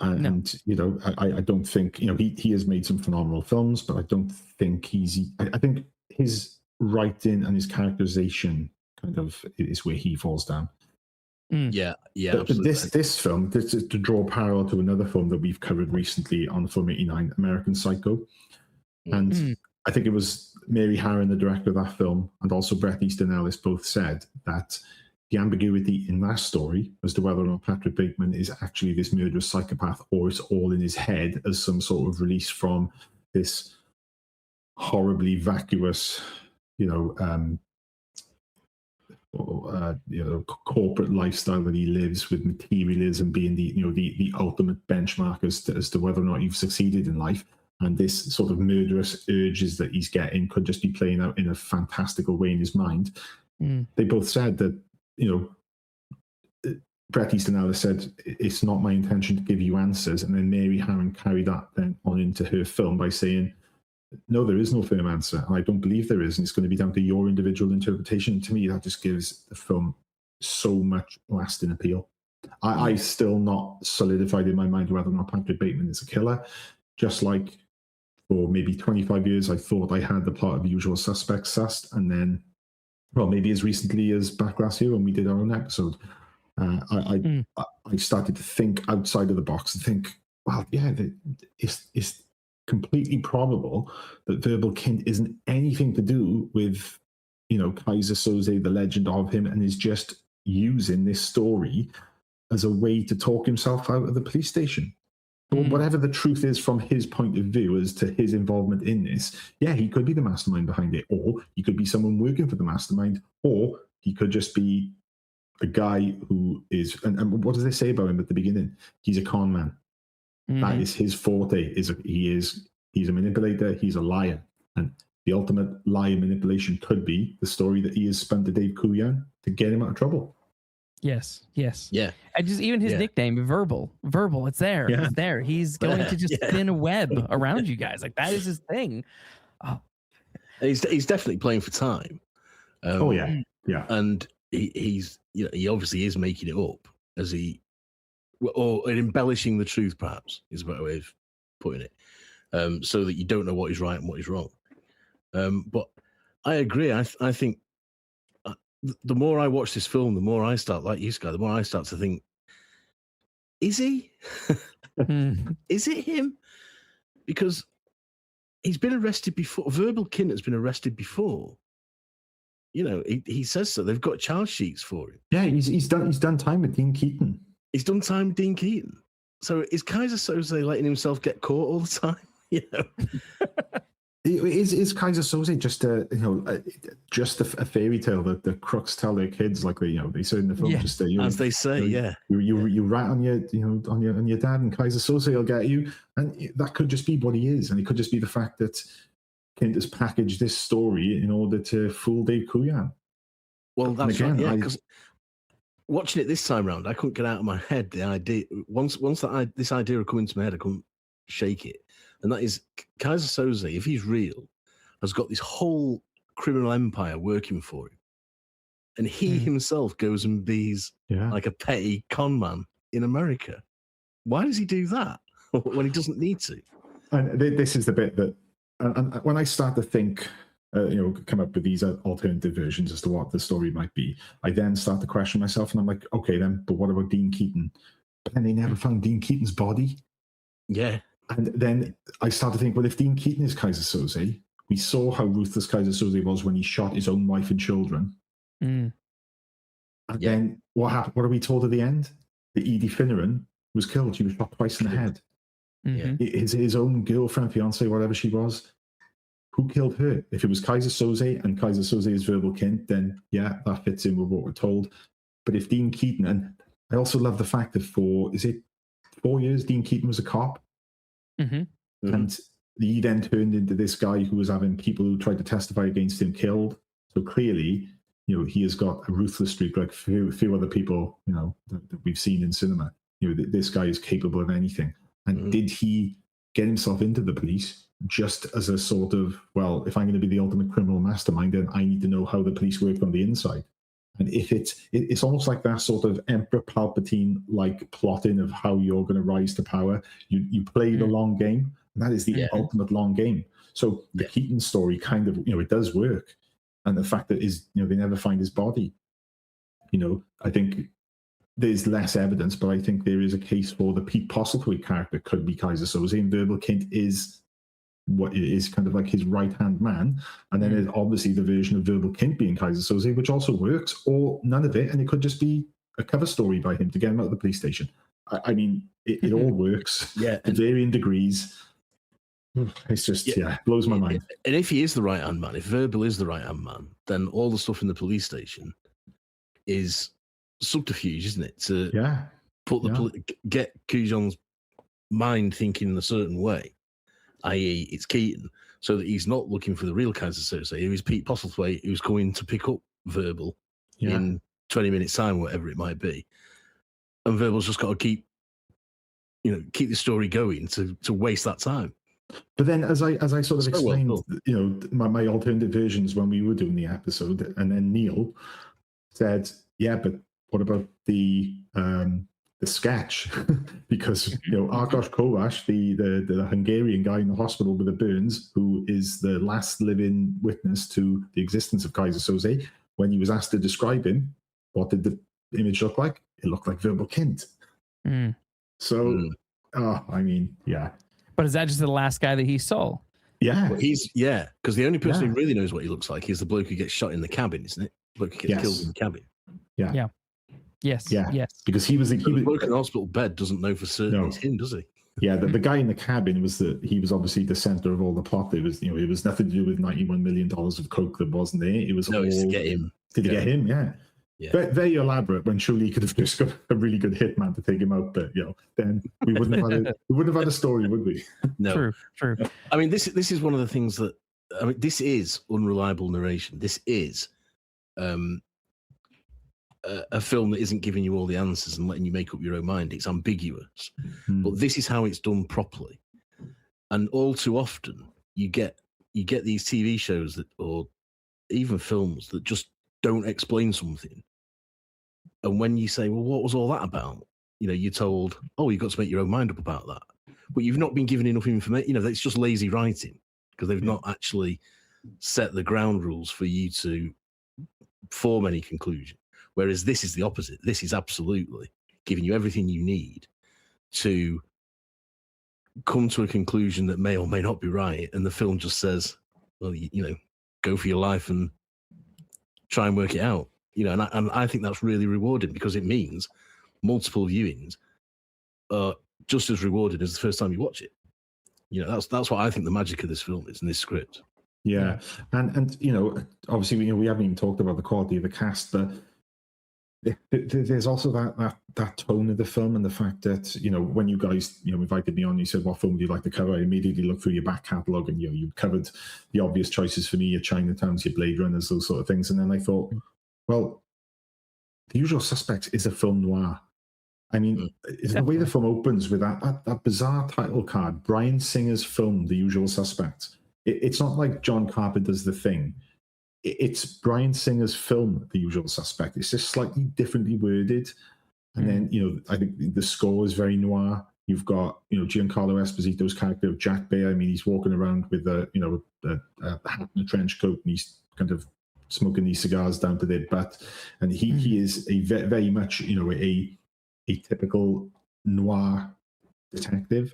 And I don't think, he has made some phenomenal films, but I don't think I think his writing and his characterization kind of is where he falls down. Yeah. But this film, this is to draw a parallel to another film that we've covered recently on Film 89, American Psycho. And I think it was Mary Harron, the director of that film, and also Bret Easton Ellis both said that the ambiguity in that story as to whether or not Patrick Bateman is actually this murderous psychopath or it's all in his head as some sort of release from this horribly vacuous, corporate lifestyle that he lives with materialism being the ultimate benchmark as to whether or not you've succeeded in life. And this sort of murderous urges that he's getting could just be playing out in a fantastical way in his mind. They both said that, Bret Easton Ellis said, it's not my intention to give you answers. And then Mary Harron carried that then on into her film by saying, no, there is no firm answer. And I don't believe there is. And it's going to be down to your individual interpretation. And to me, that just gives the film so much lasting appeal. I still not solidified in my mind whether or not Patrick Bateman is a killer. Just like for maybe 25 years, I thought I had the plot of Usual Suspects sussed. And then, well, maybe as recently as back last year when we did our own episode, I started to think outside of the box and think, well, yeah, it's completely probable that Verbal Kint isn't anything to do with, Kaiser Soze, the legend of him, and is just using this story as a way to talk himself out of the police station. Whatever the truth is from his point of view as to his involvement in this, yeah, he could be the mastermind behind it, or he could be someone working for the mastermind, or he could just be a guy who is, and what does they say about him at the beginning? He's a con man. That is his forte. He's a manipulator. He's a liar, and the ultimate lie and manipulation could be the story that he has spun to Dave Coulion to get him out of trouble. Yes. Yeah. And just even his nickname, Verbal. It's there. Yeah. It's there. He's going to just spin a web around you guys. Like, that is his thing. Oh. He's definitely playing for time. Yeah. And he's he obviously is making it up as or embellishing the truth, perhaps is a better way of putting it, so that you don't know what is right and what is wrong. But I agree. I think the more I watch this film, the more I start, like you, Sky, the more I start to think, is he? Is it him? Because he's been arrested before. Verbal Kint has been arrested before. He says so. They've got charge sheets for him. Yeah, he's done time with Dean Keaton. He's done time with Dean Keaton. So is Kaiser Soze letting himself get caught all the time? Is Kaiser Soze just a fairy tale that the crooks tell their kids, like they say in the film, just as they say, you rat on your dad, and Kaiser Soze will get you, and that could just be what he is, and it could just be the fact that Kint has packaged this story in order to fool Dave Coulion. Well, that's right, yeah, because watching it this time round, I couldn't get out of my head the idea. Once this idea had come into my head, I couldn't shake it. And that is, Kaiser Soze, if he's real, has got this whole criminal empire working for him. And he himself goes and bees like a petty con man in America. Why does he do that when he doesn't need to? And this is the bit that, and when I start to think, come up with these alternative versions as to what the story might be, I then start to question myself, and I'm like, okay, then, but what about Dean Keaton? But then they never found Dean Keaton's body. Yeah. And then I start to think, well, if Dean Keaton is Kaiser Soze, we saw how ruthless Kaiser Soze was when he shot his own wife and children. And then what happened? What are we told at the end? That Edie Finneran was killed. She was shot twice in the head. His own girlfriend, fiance, whatever she was. Who killed her? If it was Kaiser Soze and Kaiser Soze is Verbal Kint, then yeah, that fits in with what we're told. But if Dean Keaton, and I also love the fact that for 4 years, Dean Keaton was a cop. And he then turned into this guy who was having people who tried to testify against him killed. So clearly, he has got a ruthless streak like few other people, that we've seen in cinema. This guy is capable of anything. And did he get himself into the police just as a sort of, well, if I'm going to be the ultimate criminal mastermind, then I need to know how the police work on the inside. And if it's almost like that sort of Emperor Palpatine like plotting of how you're going to rise to power. You play the long game, and that is the ultimate long game. So the Keaton story kind of, it does work. And the fact that they never find his body, I think there's less evidence, but I think there is a case for the Pete Postelthwaite character could be Kaiser Soze, and Verbal Kint is what it is kind of like his right-hand man. And then there's obviously the version of Verbal Kint being Kaiser Soze, which also works, or none of it, and it could just be a cover story by him to get him out of the police station. I mean, it all works to varying degrees. It's just, blows my mind. And if he is the right-hand man, if Verbal is the right-hand man, then all the stuff in the police station is subterfuge, isn't it? To put get Cujon's mind thinking in a certain way, i.e., it's Keaton, so that he's not looking for the real Kaiser Soze. It was Pete Postelthwaite who's going to pick up Verbal in 20 minutes time, whatever it might be, and Verbal's just got to keep the story going to waste that time. But then, as I sort of explained, my alternative versions when we were doing the episode, and then Neil said, "Yeah, but what about the sketch?" Because Argosh Kovacs, the Hungarian guy in the hospital with the burns, who is the last living witness to the existence of Kaiser Soze, when he was asked to describe him, what did the image look like? It looked like Verbal Kint. So, I mean, yeah. But is that just the last guy that he saw? Yeah. Well, because the only person who really knows what he looks like is the bloke who gets shot in the cabin, isn't it? The bloke who gets killed in the cabin. Yeah. Yes. Because he was the bloke in the hospital bed doesn't know for certain it's him, does he? Yeah, the guy in the cabin was obviously the center of all the plot. It was it was nothing to do with $91 million of coke that wasn't there. It was it's to get him. To get him, yeah. Very, very elaborate. When surely he could have just got a really good hitman to take him out, but then we wouldn't have had a story, would we? No, true. I mean, this is one of the things that this is unreliable narration. This is a film that isn't giving you all the answers and letting you make up your own mind. It's ambiguous, but this is how it's done properly. And all too often, you get these TV shows that, or even films that just don't explain something. And when you say, well, what was all that about? You're told, oh, you've got to make your own mind up about that. But you've not been given enough information. It's just lazy writing because they've not actually set the ground rules for you to form any conclusion. Whereas this is the opposite. This is absolutely giving you everything you need to come to a conclusion that may or may not be right. And the film just says, well, go for your life and try and work it out. And I think that's really rewarding because it means multiple viewings are just as rewarding as the first time you watch it. That's what I think the magic of this film is in this script. Yeah. And obviously, we haven't even talked about the quality of the cast, but there's also that tone of the film and the fact that, when you guys, invited me on, you said, what film would you like to cover? I immediately looked through your back catalogue and, you covered the obvious choices for me, your Chinatowns, your Blade Runners, those sort of things. And then I thought, well, The Usual Suspects is a film noir. I mean, the way the film opens with that bizarre title card, Bryan Singer's film, The Usual Suspects. It's not like John Carpenter's The Thing. It's Bryan Singer's film, The Usual Suspect. It's just slightly differently worded. And then, I think the score is very noir. You've got, Giancarlo Esposito's character of Jack Bay. I mean, he's walking around with a hat and a trench coat, and he's kind of smoking these cigars down to their butt. And he is a very much, a typical noir detective.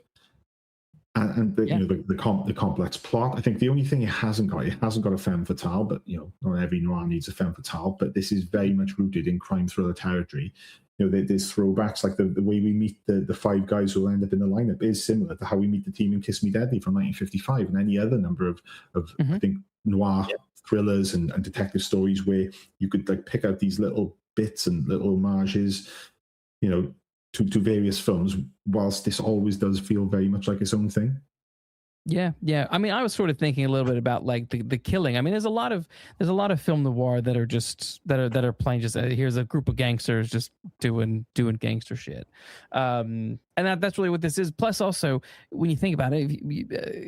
And the complex plot. I think the only thing it hasn't got a femme fatale, but not every noir needs a femme fatale. But this is very much rooted in crime thriller territory. There's throwbacks, like the way we meet the five guys who will end up in the lineup is similar to how we meet the team in Kiss Me Deadly from 1955, and any other number of I think noir thrillers and detective stories where you could pick out these little bits and little homages, to various films, whilst this always does feel very much like its own thing. Yeah. I mean, I was sort of thinking a little bit about the killing. I mean, there's a lot of film noir that are just that are playing just here's a group of gangsters just doing gangster shit, and that's really what this is. Plus, also when you think about it,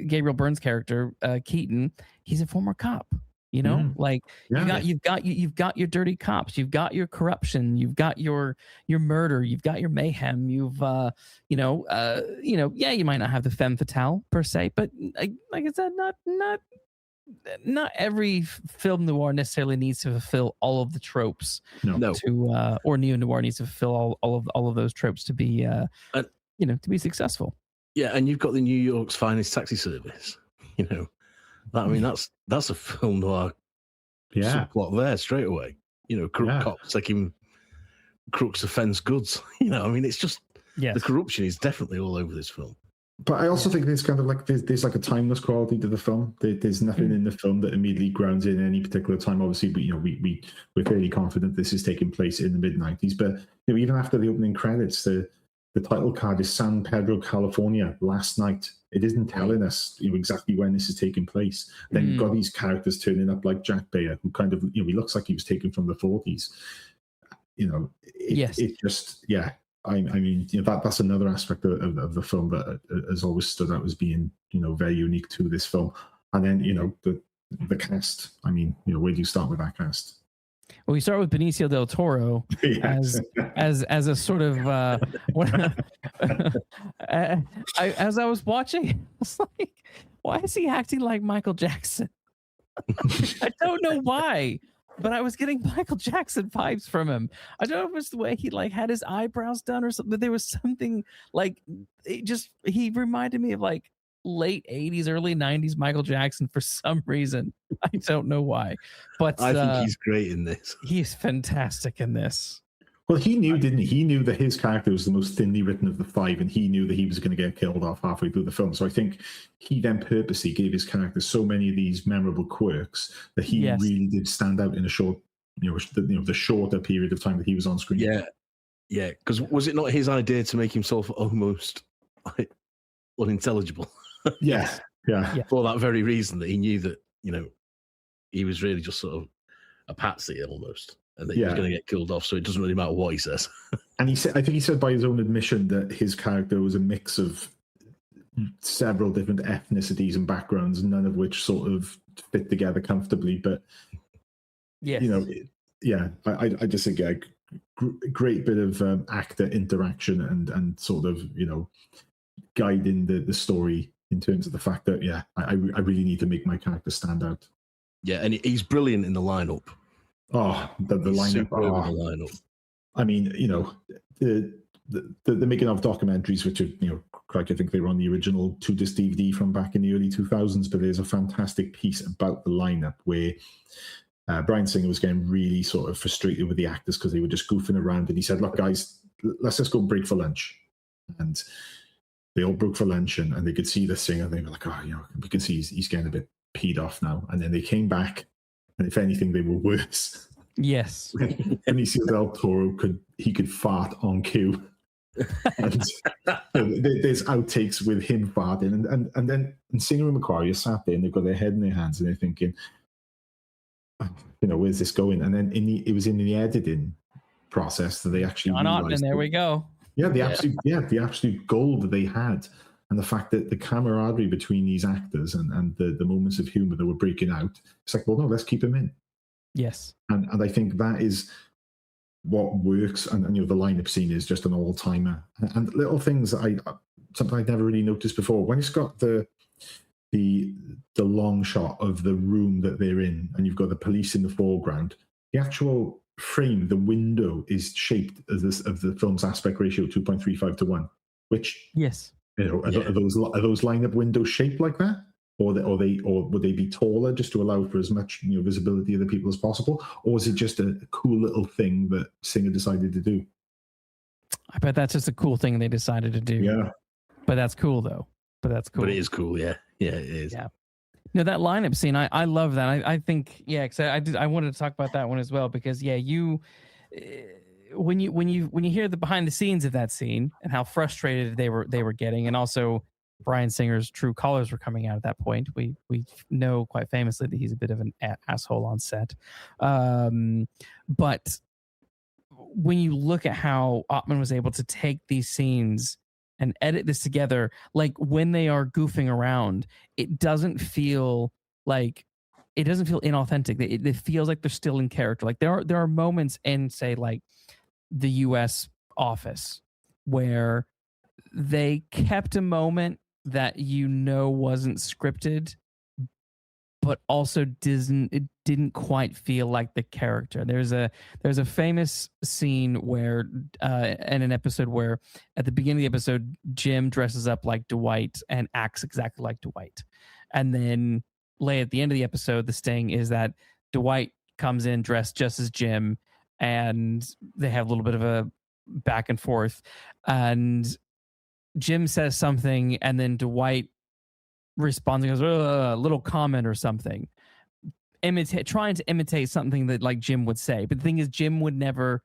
Gabriel Byrne's character Keaton, he's a former cop. You've got your dirty cops, you've got your corruption, you've got your murder, you've got your mayhem, you might not have the femme fatale per se, but like I said, not every film noir necessarily needs to fulfill all of the tropes. No. Or neo noir needs to fulfill all of those tropes to be to be successful. Yeah, and you've got the New York's finest taxi service. I mean, that's a film noir subplot there straight away. Cops taking crooks offense goods. I mean, it's just the corruption is definitely all over this film. But I also think there's kind of like there's like a timeless quality to the film. There's nothing in the film that immediately grounds in any particular time. Obviously, but we're fairly confident this is taking place in the mid-90s. But even after the opening credits, the title card is San Pedro, California, last night. It isn't telling us exactly when this is taking place. Then you've got these characters turning up like Jack Bayer, who kind of he looks like he was taken from the 40s. It just I mean, that's another aspect of the film that has always stood out as being, very unique to this film. And then, the cast. I mean, where do you start with that cast? Well, we start with Benicio del Toro as a sort of as I was watching, I was like, why is he acting like Michael Jackson? I don't know why. But I was getting Michael Jackson vibes from him. I don't know if it was the way he had his eyebrows done or something, but there was something he reminded me of late 80s, early 90s Michael Jackson for some reason. I don't know why. But I think he's great in this. He's fantastic in this. Well, he knew, didn't he? He knew that his character was the most thinly written of the five, and he knew that he was going to get killed off halfway through the film. So I think he then purposely gave his character so many of these memorable quirks that he really did stand out in a short, the shorter period of time that he was on screen. Yeah. Because was it not his idea to make himself almost unintelligible? Yeah. For that very reason, that he knew that he was really just sort of a patsy almost. And that he was going to get killed off, so it doesn't really matter what he says. And I think he said by his own admission that his character was a mix of several different ethnicities and backgrounds, none of which sort of fit together comfortably. But I just think great bit of actor interaction and sort of guiding the story in terms of the fact that I really need to make my character stand out. Yeah, and he's brilliant in the lineup. Oh, the lineup! I mean, the making of documentaries, which are, I think they were on the original 2-disc DVD from back in the early 2000s. But there's a fantastic piece about the lineup where Bryan Singer was getting really sort of frustrated with the actors because they were just goofing around, and he said, "Look, guys, let's just go break for lunch." And they all broke for lunch, and they could see the singer. They were like, "Oh, we can see he's getting a bit peed off now." And then they came back. And if anything, they were worse. Yes. Benicio del Toro could fart on cue. And there's outtakes with him farting. And then Singer and McQuarrie are sat there and they've got their head in their hands and they're thinking, where's this going? And then it was in the editing process that they actually realized. And there we go. Yeah, the absolute gold that they had. And the fact that the camaraderie between these actors and the moments of humor that were breaking out, it's like, well, no, let's keep them in. Yes. And I think that is what works. And the lineup scene is just an all-timer. And little things something I'd never really noticed before. When it's got the long shot of the room that they're in, and you've got the police in the foreground, the actual frame, the window, is shaped as of the film's aspect ratio 2.35 to 1, which are those lineup windows shaped like that, or would they be taller just to allow for as much visibility of the people as possible, or is it just a cool little thing that Singer decided to do? I bet that's just a cool thing they decided to do. Yeah, but that's cool though. But it is cool. Yeah, it is. Yeah. No, that lineup scene, I love that. I think because I wanted to talk about that one as well because when you hear the behind the scenes of that scene and how frustrated they were getting, and also Bryan Singer's true colors were coming out at that point. We know quite famously that he's a bit of an asshole on set. But when you look at how Ottman was able to take these scenes and edit this together, like when they are goofing around, it doesn't feel inauthentic. It feels like they're still in character. Like there are moments in, say, like the U.S. office where they kept a moment that wasn't scripted, but also didn't quite feel like the character. There's a famous scene where in an episode where at the beginning of the episode Jim dresses up like Dwight and acts exactly like Dwight, and then at the end of the episode the sting is that Dwight comes in dressed just as Jim, and they have a little bit of a back and forth, and Jim says something and then Dwight responds and goes, a little comment or something, trying to imitate something that like Jim would say. But the thing is, Jim would never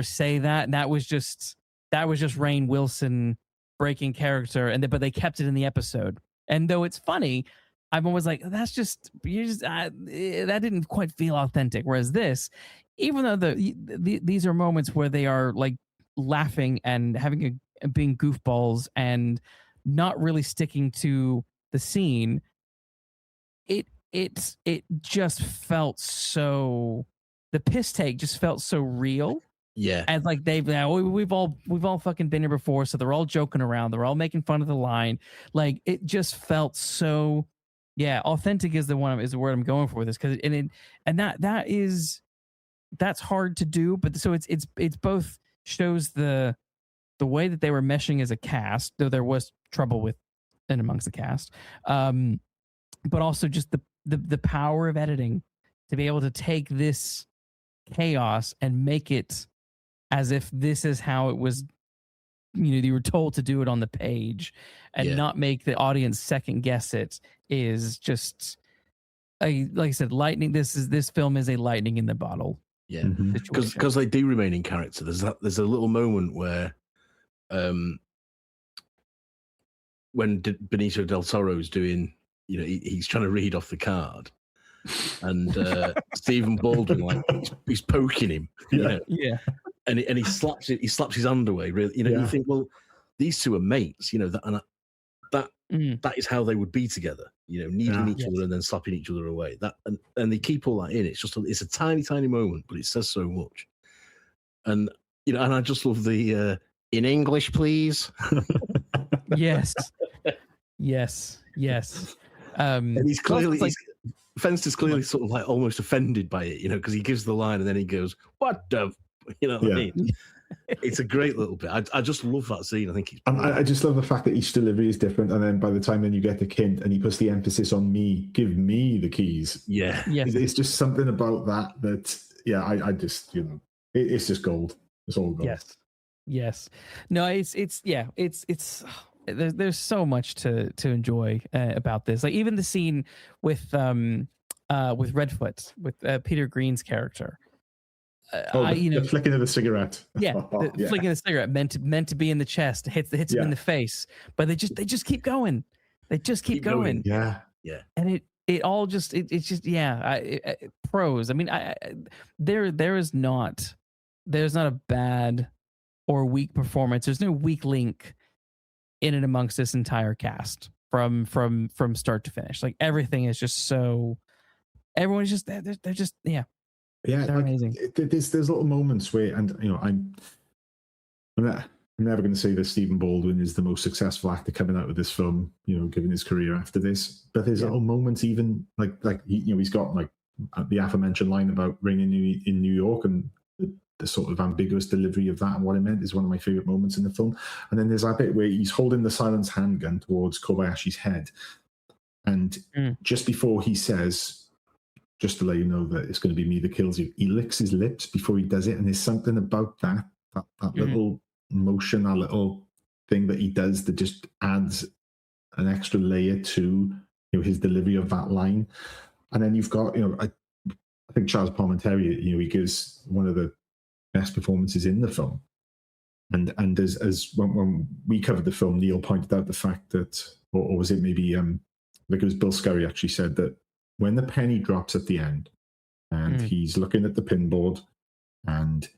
say that. And that was just Rainn Wilson breaking character. But they kept it in the episode. And though it's funny, I'm always like, that didn't quite feel authentic. Whereas this, even though these are moments where they are like laughing and being goofballs and not really sticking to the scene, it just felt so, the piss take just felt so real. Yeah. And like we've all fucking been here before, so they're all joking around, they're all making fun of the line. Like it just felt so, yeah, authentic is the word I'm going for with this, because that's hard to do. But so it's both shows the way that they were meshing as a cast, though there was trouble within amongst the cast, but also just the power of editing to be able to take this chaos and make it as if this is how it was, you were told to do it on the page, and not make the audience second guess it, is just like I said, lightning. This film is a lightning in the bottle. Yeah, because they do remain in character. There's a little moment where, when Benicio del Toro's doing, he's trying to read off the card, and Stephen Baldwin, like, he's poking him, and he slaps his hand away. Really, you think, well, these two are mates, that is how they would be together, needing each other and then slapping each other away. That and they keep all that in. It's just it's a tiny moment, but it says so much. And and I just love the in English, please. yes. And he's clearly Fenster's clearly sort of like almost offended by it, because he gives the line and then he goes, "What the," what I mean? It's a great little bit. I just love that scene. I think it's brilliant. I just love the fact that each delivery is different, and then by the time then you get to Kint and he puts the emphasis on me, give me the keys. Yeah, it's just something about that. I just it's just gold. It's all gold. Yes. No, it's there's so much to enjoy about this. Like even the scene with Redfoot, with Peter Green's character. The flicking of the cigarette. Flicking of the cigarette meant to be in the chest. Hits him in the face, but they just keep going. They just keep going. Yeah. And it all just it's just pros. I mean, there's not a bad or weak performance. There's no weak link in and amongst this entire cast from start to finish. Like everything is just so. Everyone's just they're just Yeah, they're amazing. There's little moments where, and I'm never going to say that Stephen Baldwin is the most successful actor coming out of this film, given his career after this. But there's little moments, even like he's got like the aforementioned line about ringing in New York, and the sort of ambiguous delivery of that and what it meant is one of my favorite moments in the film. And then there's that bit where he's holding the silenced handgun towards Kobayashi's head, and just before he says, "Just to let you know that it's going to be me that kills you," he licks his lips before he does it. And there's something about that little motion, that little thing that he does that just adds an extra layer to his delivery of that line. And then you've got, I think Chazz Palminteri, he gives one of the best performances in the film. And as when we covered the film, Neil pointed out the fact that, or was it maybe, I think it was Bill Scurry actually said that when the penny drops at the end and he's looking at the pinboard and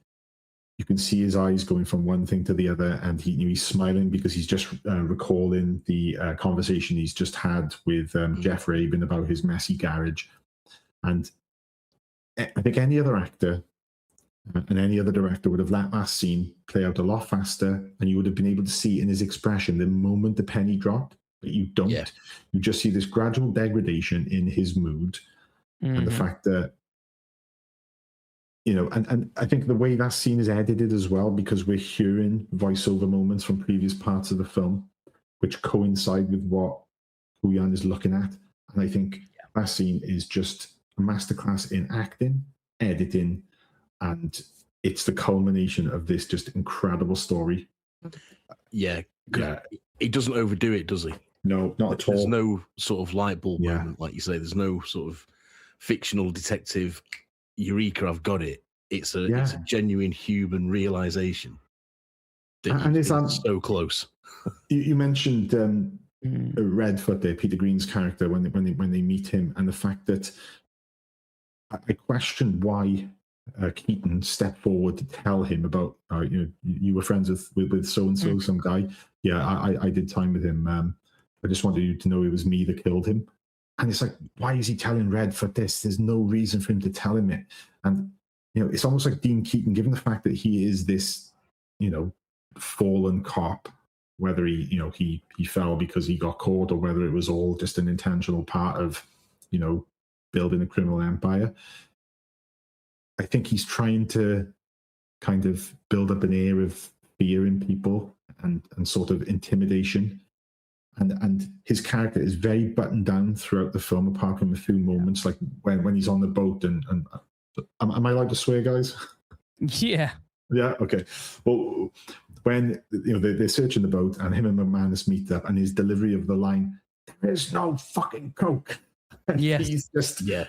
you can see his eyes going from one thing to the other, and he's smiling because he's just recalling the conversation he's just had with Jeff Rabin about his messy garage. And I think any other actor and any other director would have let that scene play out a lot faster, and you would have been able to see in his expression the moment the penny dropped. But you don't. Yeah. You just see this gradual degradation in his mood, and the fact that, and I think the way that scene is edited as well, because we're hearing voiceover moments from previous parts of the film, which coincide with what Huyan is looking at. And I think that scene is just a masterclass in acting, editing, and it's the culmination of this just incredible story. Yeah. He doesn't overdo it, does he? No, not at all. There's no sort of light bulb Yeah. moment, like you say. There's no sort of fictional detective, eureka, I've got it. It's a genuine human realization. And it's so close. You mentioned Redfoot there, Peter Green's character, when they meet him, and the fact that I question why Keaton stepped forward to tell him about you were friends with so and so, some guy. Yeah, I did time with him. I just wanted you to know it was me that killed him. And it's like, why is he telling Redfoot this? There's no reason for him to tell him it. And it's almost like Dean Keaton, given the fact that he is this fallen cop, whether he fell because he got caught or whether it was all just an intentional part of building a criminal empire. I think he's trying to kind of build up an air of fear in people and sort of intimidation. And his character is very buttoned down throughout the film, apart from a few moments, like when he's on the boat and am I allowed to swear, guys? Yeah. Yeah. Okay. Well, when they're searching the boat and him and McManus meet up, and his delivery of the line, "There's no fucking coke." Yes. He's just yeah.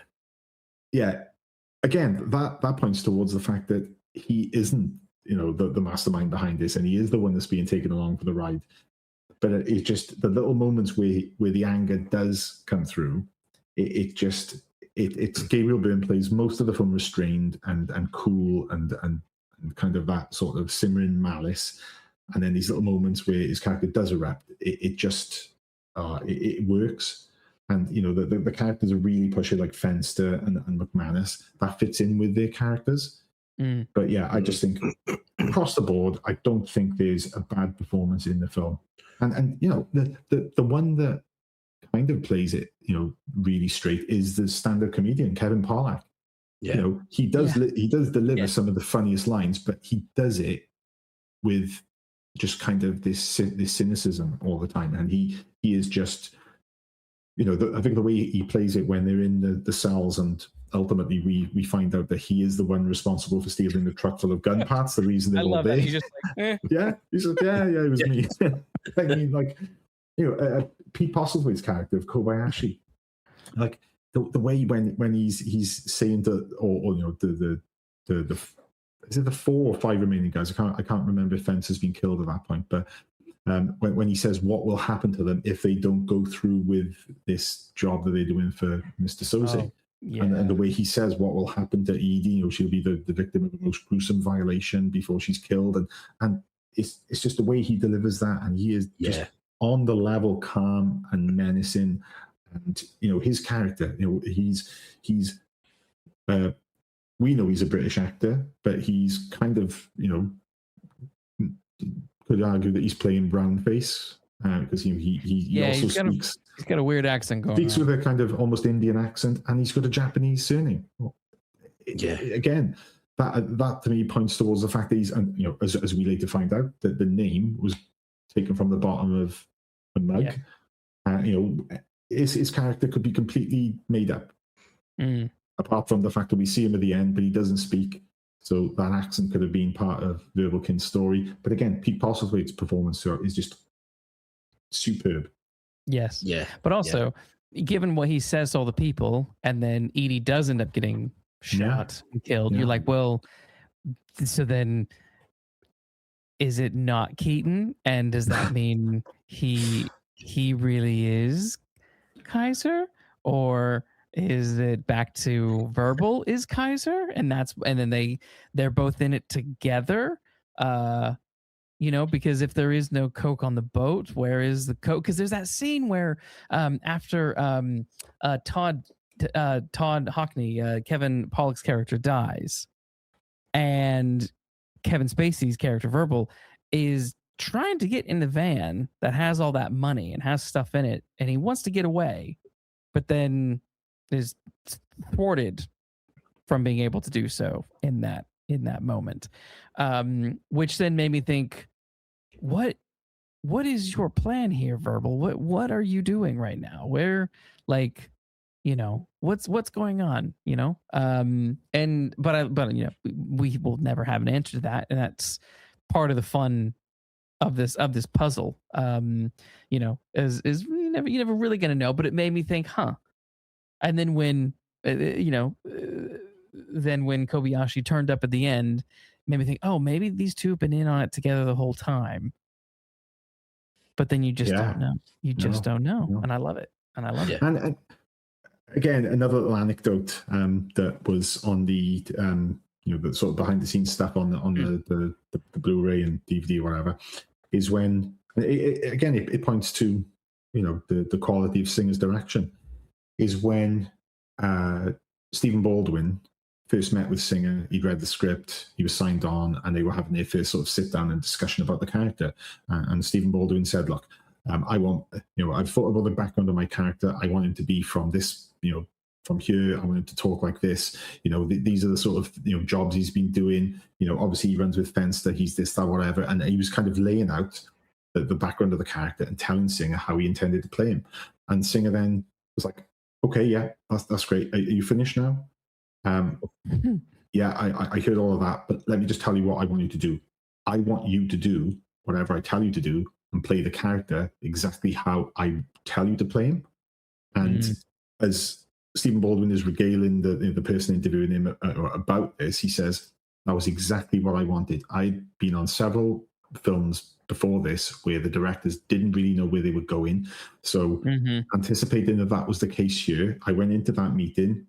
Again, that points towards the fact that he isn't the mastermind behind this, and he is the one that's being taken along for the ride. But it's just the little moments where the anger does come through. It's Gabriel Byrne plays most of the film restrained and cool and kind of that sort of simmering malice, and then these little moments where his character does erupt. It just works, and the characters are really pushing, like Fenster and McManus. That fits in with their characters. But yeah, I just think across the board, I don't think there's a bad performance in the film. And the one that kind of plays it really straight is the stand-up comedian Kevin Pollak. Yeah. He does deliver some of the funniest lines, but he does it with just kind of this cynicism all the time, and he is just I think the way he plays it when they're in the cells, and ultimately we find out that he is the one responsible for stealing the truck full of gun parts. The reason they're all there. He's just like, yeah, he's like, yeah, it was me. I mean, like Pete Postelthwaite's character of Kobayashi, like the way when he's saying to the is it the 4 or 5 remaining guys? I can't remember if Fence has been killed at that point, but when he says what will happen to them if they don't go through with this job that they're doing for Mr. Soze. And the way he says what will happen to Edie, she'll be the victim of the most gruesome violation before she's killed, and it's just the way he delivers that, and he is just on the level calm and menacing, and his character, he's we know he's a British actor, but he's kind of could argue that he's playing brown face because he also speaks. He's got a weird accent going. Speaks with a kind of almost Indian accent, and he's got a Japanese surname. Again, that to me points towards the fact that he's, and as we later find out, that the name was taken from the bottom of a mug. His character could be completely made up. Apart from the fact that we see him at the end, but he doesn't speak. So that accent could have been part of Verbalkin's story. But again, Pete Postlethwaite's performance throughout is just superb. Yes. Yeah. But also, given what he says to all the people, and then Edie does end up getting shot and killed, you're like, well, so then is it not Keaton? And does that mean he really is Kaiser? Or is it back to Verbal is Kaiser? And then they're both in it together. Because if there is no coke on the boat, where is the coke? Because there's that scene where after Todd Hockney, Kevin Pollak's character, dies, and Kevin Spacey's character, Verbal, is trying to get in the van that has all that money and has stuff in it, and he wants to get away, but then is thwarted from being able to do so in that moment, which then made me think, what is your plan here, Verbal? What are you doing right now? Where, what's going on? But we will never have an answer to that, and that's part of the fun this puzzle. You know, is you never really gonna know, but it made me think, huh? And then when then when Kobayashi turned up at the end, it made me think, oh, maybe these two have been in on it together the whole time. But then you just don't know. You just don't know, and I love it. And I love it. And again, another little anecdote that was on the the sort of behind the scenes stuff on the Blu-ray and DVD or whatever, is when it points to the quality of Singer's direction, is when Stephen Baldwin first met with Singer. He'd read the script, he was signed on, and they were having their first sort of sit down and discussion about the character. And Stephen Baldwin said, "Look, I want, I've thought about the background of my character. I want him to be from this, from here. I want him to talk like this. These are the sort of, jobs he's been doing. Obviously he runs with Fenster. He's this, that, whatever." And he was kind of laying out the background of the character and telling Singer how he intended to play him. And Singer then was like, "Okay, yeah, that's great. Are you finished now?" Yeah, I heard all of that, but let me just tell you what I want you to do. I want you to do whatever I tell you to do and play the character exactly how I tell you to play him. And as Stephen Baldwin is regaling the person interviewing him about this, he says, "That was exactly what I wanted. I'd been on several films before this where the directors didn't really know where they were going. So anticipating that was the case here, I went into that meeting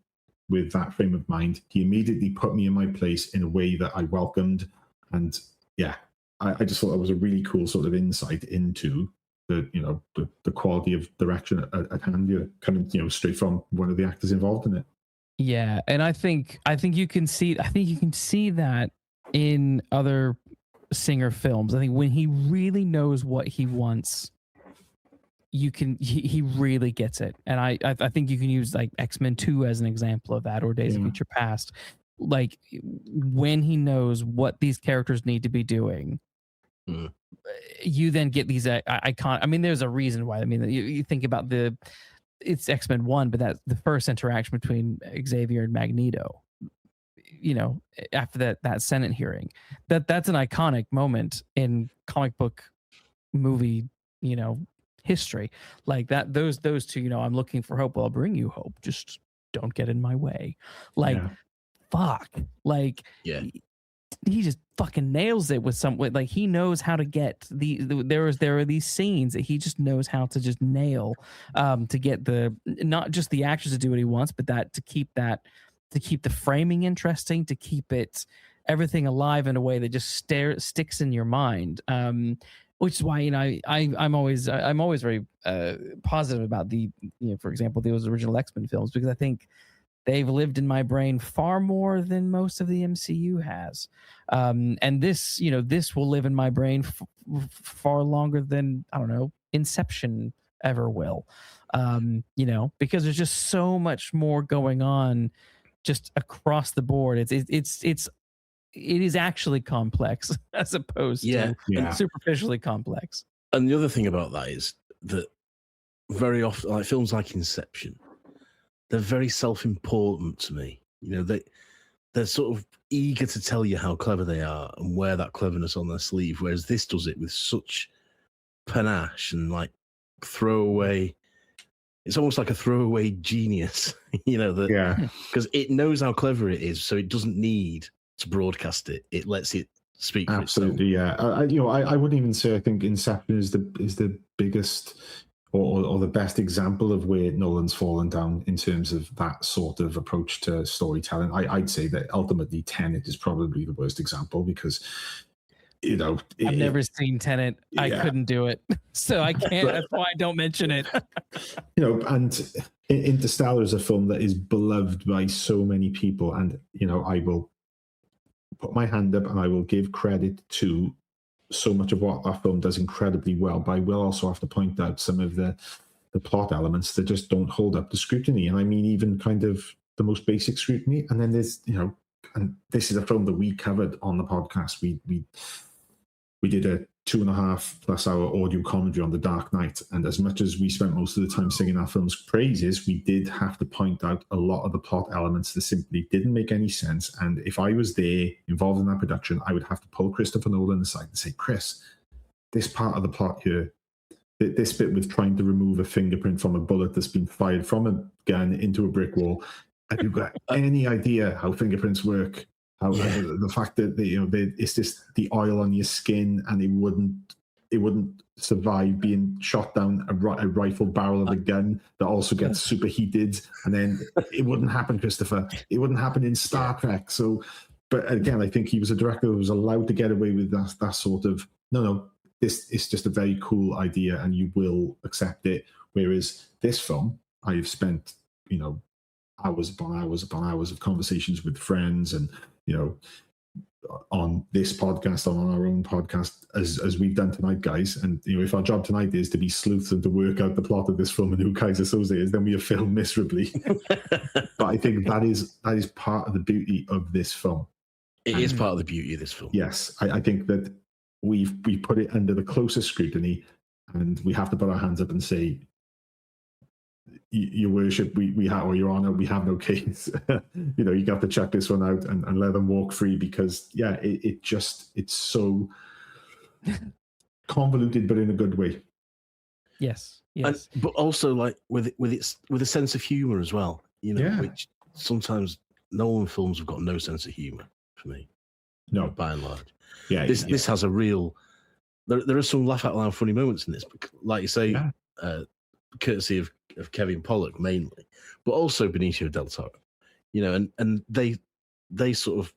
with that frame of mind. He immediately put me in my place in a way that I welcomed." And yeah, I just thought that was a really cool sort of insight into the quality of direction at hand here, coming straight from one of the actors involved in it. Yeah, and I think you can see that in other Singer films. I think when he really knows what he wants, he really gets it. And I think you can use like X-Men 2 as an example of that, or Days of Future Past. Like when he knows what these characters need to be doing, you then get these icon. I mean, there's a reason why. I mean, you think about it's X-Men 1, but that's the first interaction between Xavier and Magneto. After that Senate hearing, that's an iconic moment in comic book movie, history. Like that, those two, I'm looking for hope. Well, I'll bring you hope. Just don't get in my way. Like, fuck. Like, he just fucking nails it with like he knows how to get there are these scenes that he just knows how to just nail, to get not just the actors to do what he wants, but to keep the framing interesting, to keep everything alive in a way that just sticks in your mind. Which is why I'm always very positive about for example, those original X-Men films, because I think they've lived in my brain far more than most of the MCU has. And this will live in my brain far longer than, I don't know, Inception ever will. Because there's just so much more going on just across the board. It is actually complex as opposed to superficially complex. And the other thing about that is that very often, like films like Inception, they're very self-important to me. They're sort of eager to tell you how clever they are and wear that cleverness on their sleeve, whereas this does it with such panache and like throwaway. It's almost like a throwaway genius, because it knows how clever it is, so it doesn't need to broadcast it. It lets it speak for itself. Absolutely, yeah. I wouldn't even say I think Inception is the biggest or the best example of where Nolan's fallen down in terms of that sort of approach to storytelling. I'd say that ultimately Tenet is probably the worst example because, I've never seen Tenet. Yeah. I couldn't do it. So I can't, that's why I don't mention it. And Interstellar is a film that is beloved by so many people. And, I will put my hand up and I will give credit to so much of what that film does incredibly well, but I will also have to point out some of the plot elements that just don't hold up to scrutiny. And I mean, even kind of the most basic scrutiny. And then there's, and this is a film that we covered on the podcast. We did a 2.5+ hour audio commentary on The Dark Knight. And as much as we spent most of the time singing our film's praises, we did have to point out a lot of the plot elements that simply didn't make any sense. And if I was there involved in that production, I would have to pull Christopher Nolan aside and say, "Chris, this part of the plot here, this bit with trying to remove a fingerprint from a bullet that's been fired from a gun into a brick wall. Have you got any idea how fingerprints work? How the fact that it's just the oil on your skin, and it wouldn't survive being shot down a rifle barrel of a gun that also gets superheated, and then it wouldn't happen, Christopher. It wouldn't happen in Star Trek. So, but again, I think he was a director who was allowed to get away with that sort of no. This is just a very cool idea, and you will accept it. Whereas this film, I've spent hours upon hours upon hours of conversations with friends, and on this podcast, on our own podcast, as we've done tonight, guys. And if our job tonight is to be sleuths and to work out the plot of this film and who Kaiser Soze is, then we have failed miserably. But I think that is part of the beauty of this film. It is part of the beauty of this film. Yes, I think that we put it under the closest scrutiny, and we have to put our hands up and say, Your Worship, we have, or Your Honor, we have no case. You got to check this one out and let them walk free, because it's so convoluted, but in a good way. Yes. But also like with a sense of humor as well. Which sometimes Nolan films have got no sense of humor for me. No, by and large. Yeah, this has a real. There are some laugh out loud funny moments in this, like you say, courtesy of Kevin Pollak mainly, but also Benicio del Toro. And they sort of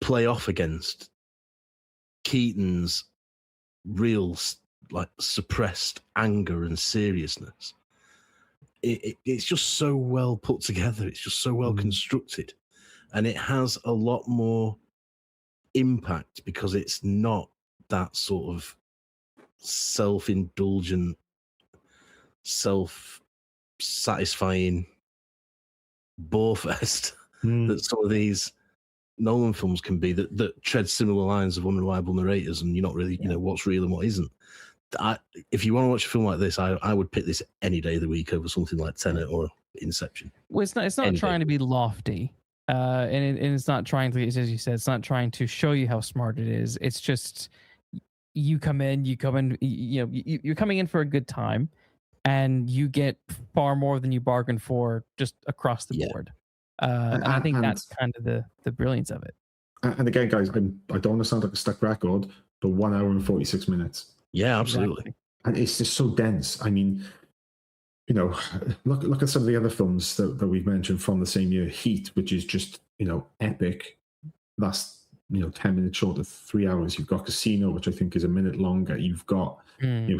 play off against Keaton's real like suppressed anger and seriousness. It's just so well put together. It's just so well constructed, and it has a lot more impact because it's not that sort of self-indulgent, self-satisfying borefest that some of these Nolan films can be, that tread similar lines of unreliable narrators, and you're not really, what's real and what isn't. If you want to watch a film like this, I would pick this any day of the week over something like Tenet or Inception. Well, it's not trying to be lofty. And it's not trying to, as you said, it's not trying to show you how smart it is. It's just you're coming in for a good time, and you get far more than you bargained for just across the board. And I think that's kind of the brilliance of it. And again, guys, I don't want to sound like a stuck record, but 1 hour and 46 minutes. Yeah, absolutely. Exactly. And it's just so dense. I mean, look at some of the other films that we've mentioned from the same year. Heat, which is just, epic. That's, 10 minutes short of 3 hours. You've got Casino, which I think is a minute longer. You've got,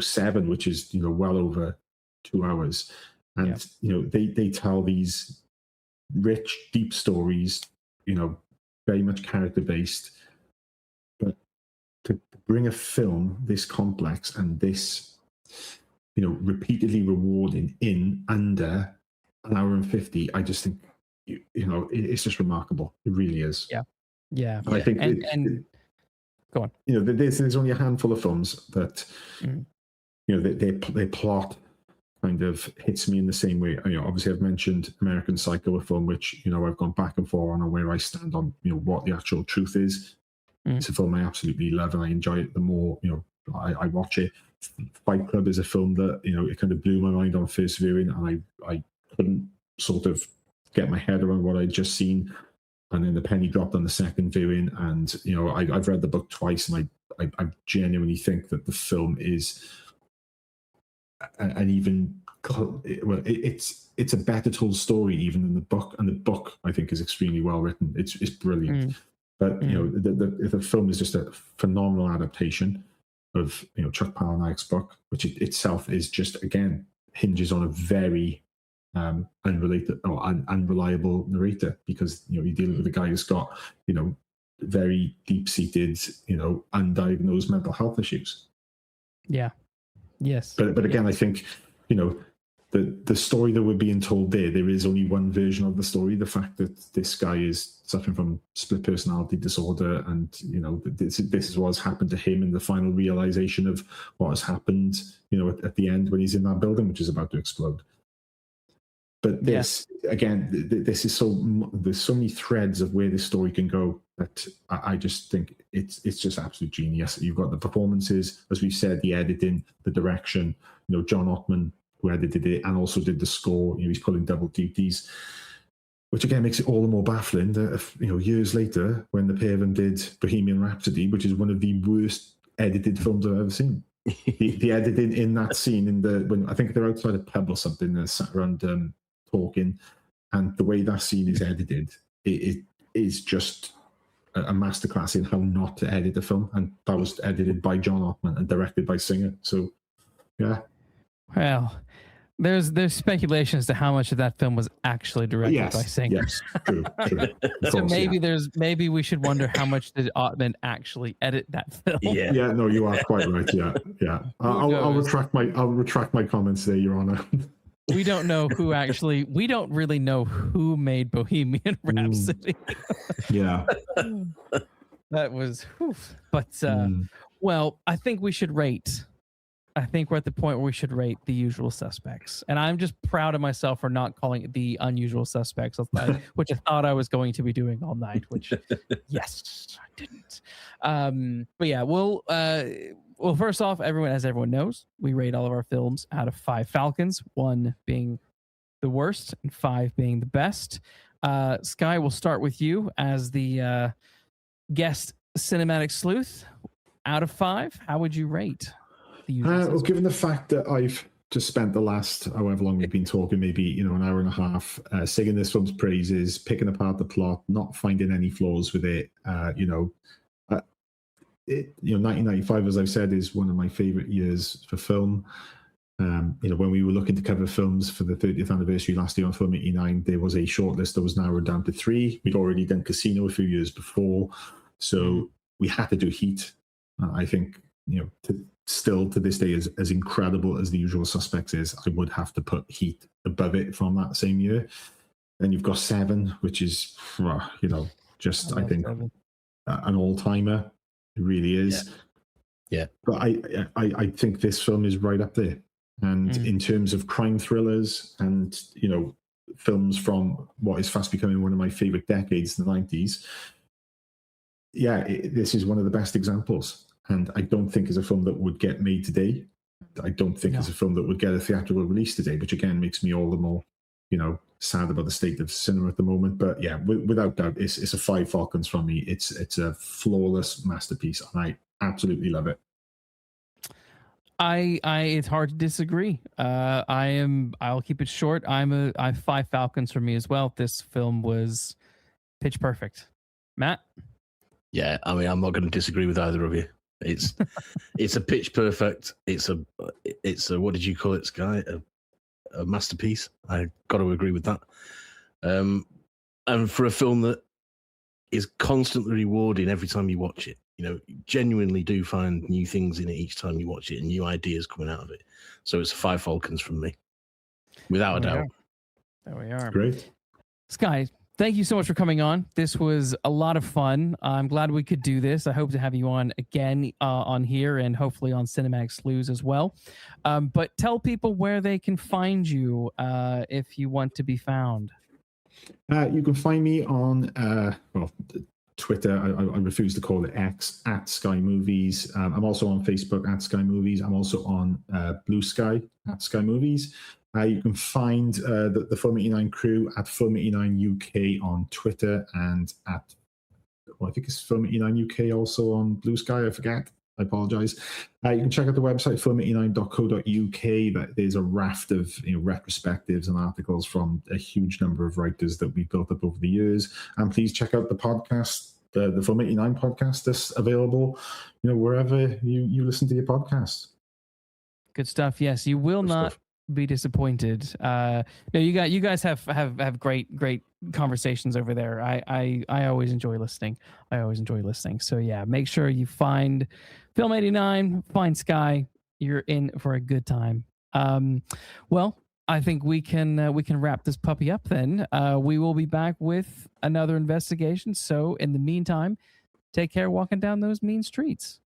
Seven, which is, well over 2 hours. And, they tell these rich, deep stories, very much character-based. But to bring a film this complex and this, repeatedly rewarding in under an hour and 50, I just think, it's just remarkable. It really is. Yeah. I think, go on. There's only a handful of films that, they plot kind of hits me in the same way. Obviously I've mentioned American Psycho, a film which, I've gone back and forth on where I stand on, what the actual truth is. It's a film I absolutely love, and I enjoy it the more, I watch it. Fight Club is a film that, it kind of blew my mind on first viewing, and I couldn't sort of get my head around what I'd just seen. And then the penny dropped on the second viewing, and, I've read the book twice, and I genuinely think that the film is an even, well, it's a better told story even than the book, and the book I think is extremely well written. It's brilliant. But the film is just a phenomenal adaptation of Chuck Palahniuk's book, which itself is just, again, hinges on a very unrelated or unreliable narrator, because you're dealing with a guy who's got very deep-seated undiagnosed mental health issues. But again, I think the story that we're being told there is only one version of the story. The fact that this guy is suffering from split personality disorder, and this is what's happened to him, and the final realization of what has happened at the end when he's in that building which is about to explode. But this again, this is there's so many threads of where this story can go But I just think it's just absolute genius. You've got the performances, as we said, the editing, the direction. John Ottman, who edited it and also did the score. He's pulling double duties, which again makes it all the more baffling that years later, when the pair of them did Bohemian Rhapsody, which is one of the worst edited films I've ever seen. the editing in that scene when I think they're outside a pub or something, they're sat around talking, and the way that scene is edited, it is just a masterclass in how not to edit a film, and that was edited by John Ottman and directed by Singer. So, yeah. Well, there's speculation as to how much of that film was actually directed by Singer. Yes, true. So maybe we should wonder how much did Ottman actually edit that film. Yeah. Yeah. No, you are quite right. Yeah. I'll retract my comments there, Your Honor. We don't know we don't really know who made Bohemian Rhapsody. Yeah. That was, but, well, I think we should rate. I think we're at the point where we should rate The Usual Suspects. And I'm just proud of myself for not calling it The Unusual Suspects, which I thought I was going to be doing all night, which, yes, I didn't. But yeah, well, first off, as everyone knows, we rate all of our films out of 5 Falcons, 1 being the worst and 5 being the best. Sky, we'll start with you as the guest cinematic sleuth. Out of 5, how would you rate The Usual Suspects? Well, given the fact that I've just spent the last however long we've been talking, maybe an hour and a half, singing this film's praises, picking apart the plot, not finding any flaws with it, 1995, as I've said, is one of my favorite years for film. When we were looking to cover films for the 30th anniversary last year on Film 89, there was a shortlist that was narrowed down to 3. We'd already done Casino a few years before, so we had to do Heat. I think, still to this day, as incredible as The Usual Suspects is, I would have to put Heat above it from that same year. Then you've got 7, which is, I think, 7. An all-timer. It really is. Yeah. But I think this film is right up there. And in terms of crime thrillers and, films from what is fast becoming one of my favorite decades, the 90s, this is one of the best examples. And I don't think it's a film that would get made today. I don't think it's a film that would get a theatrical release today, which again makes me all the more, sad about the state of cinema at the moment. But yeah, without doubt, it's a 5 Falcons from me. It's a flawless masterpiece, and I absolutely love it. It's hard to disagree. I'll keep it short. I 5 Falcons for me as well. This film was pitch perfect. Matt? Yeah, I mean, I'm not going to disagree with either of you. It's a pitch perfect. It's a what did you call it, Sky? A masterpiece. I got to agree with that. And for a film that is constantly rewarding every time you watch it, you genuinely do find new things in it each time you watch it and new ideas coming out of it. So it's 5 Falcons from me, without a doubt. There we are. Great. Sky, thank you so much for coming on. This was a lot of fun. I'm glad we could do this. I hope to have you on again on here and hopefully on Cinematic Sleuths as well. But tell people where they can find you if you want to be found. You can find me on Twitter. I refuse to call it X, at Sky Movies. I'm also on Facebook at Sky Movies. I'm also on Blue Sky at Sky Movies. You can find the Film 89 crew at Film 89 UK on Twitter and I think it's Film 89 UK also on Blue Sky. I forget. I apologize. You can check out the website film89.co.uk. There's a raft of retrospectives and articles from a huge number of writers that we built up over the years. And please check out the podcast, the Film 89 podcast that's available, wherever you listen to your podcasts. Good stuff. Yes, you will not be disappointed. You guys have great conversations over there. I always enjoy listening. So yeah, make sure you find Film 89, find Sky. You're in for a good time. Well, I think we can wrap this puppy up then. We will be back with another investigation. So in the meantime, take care walking down those mean streets.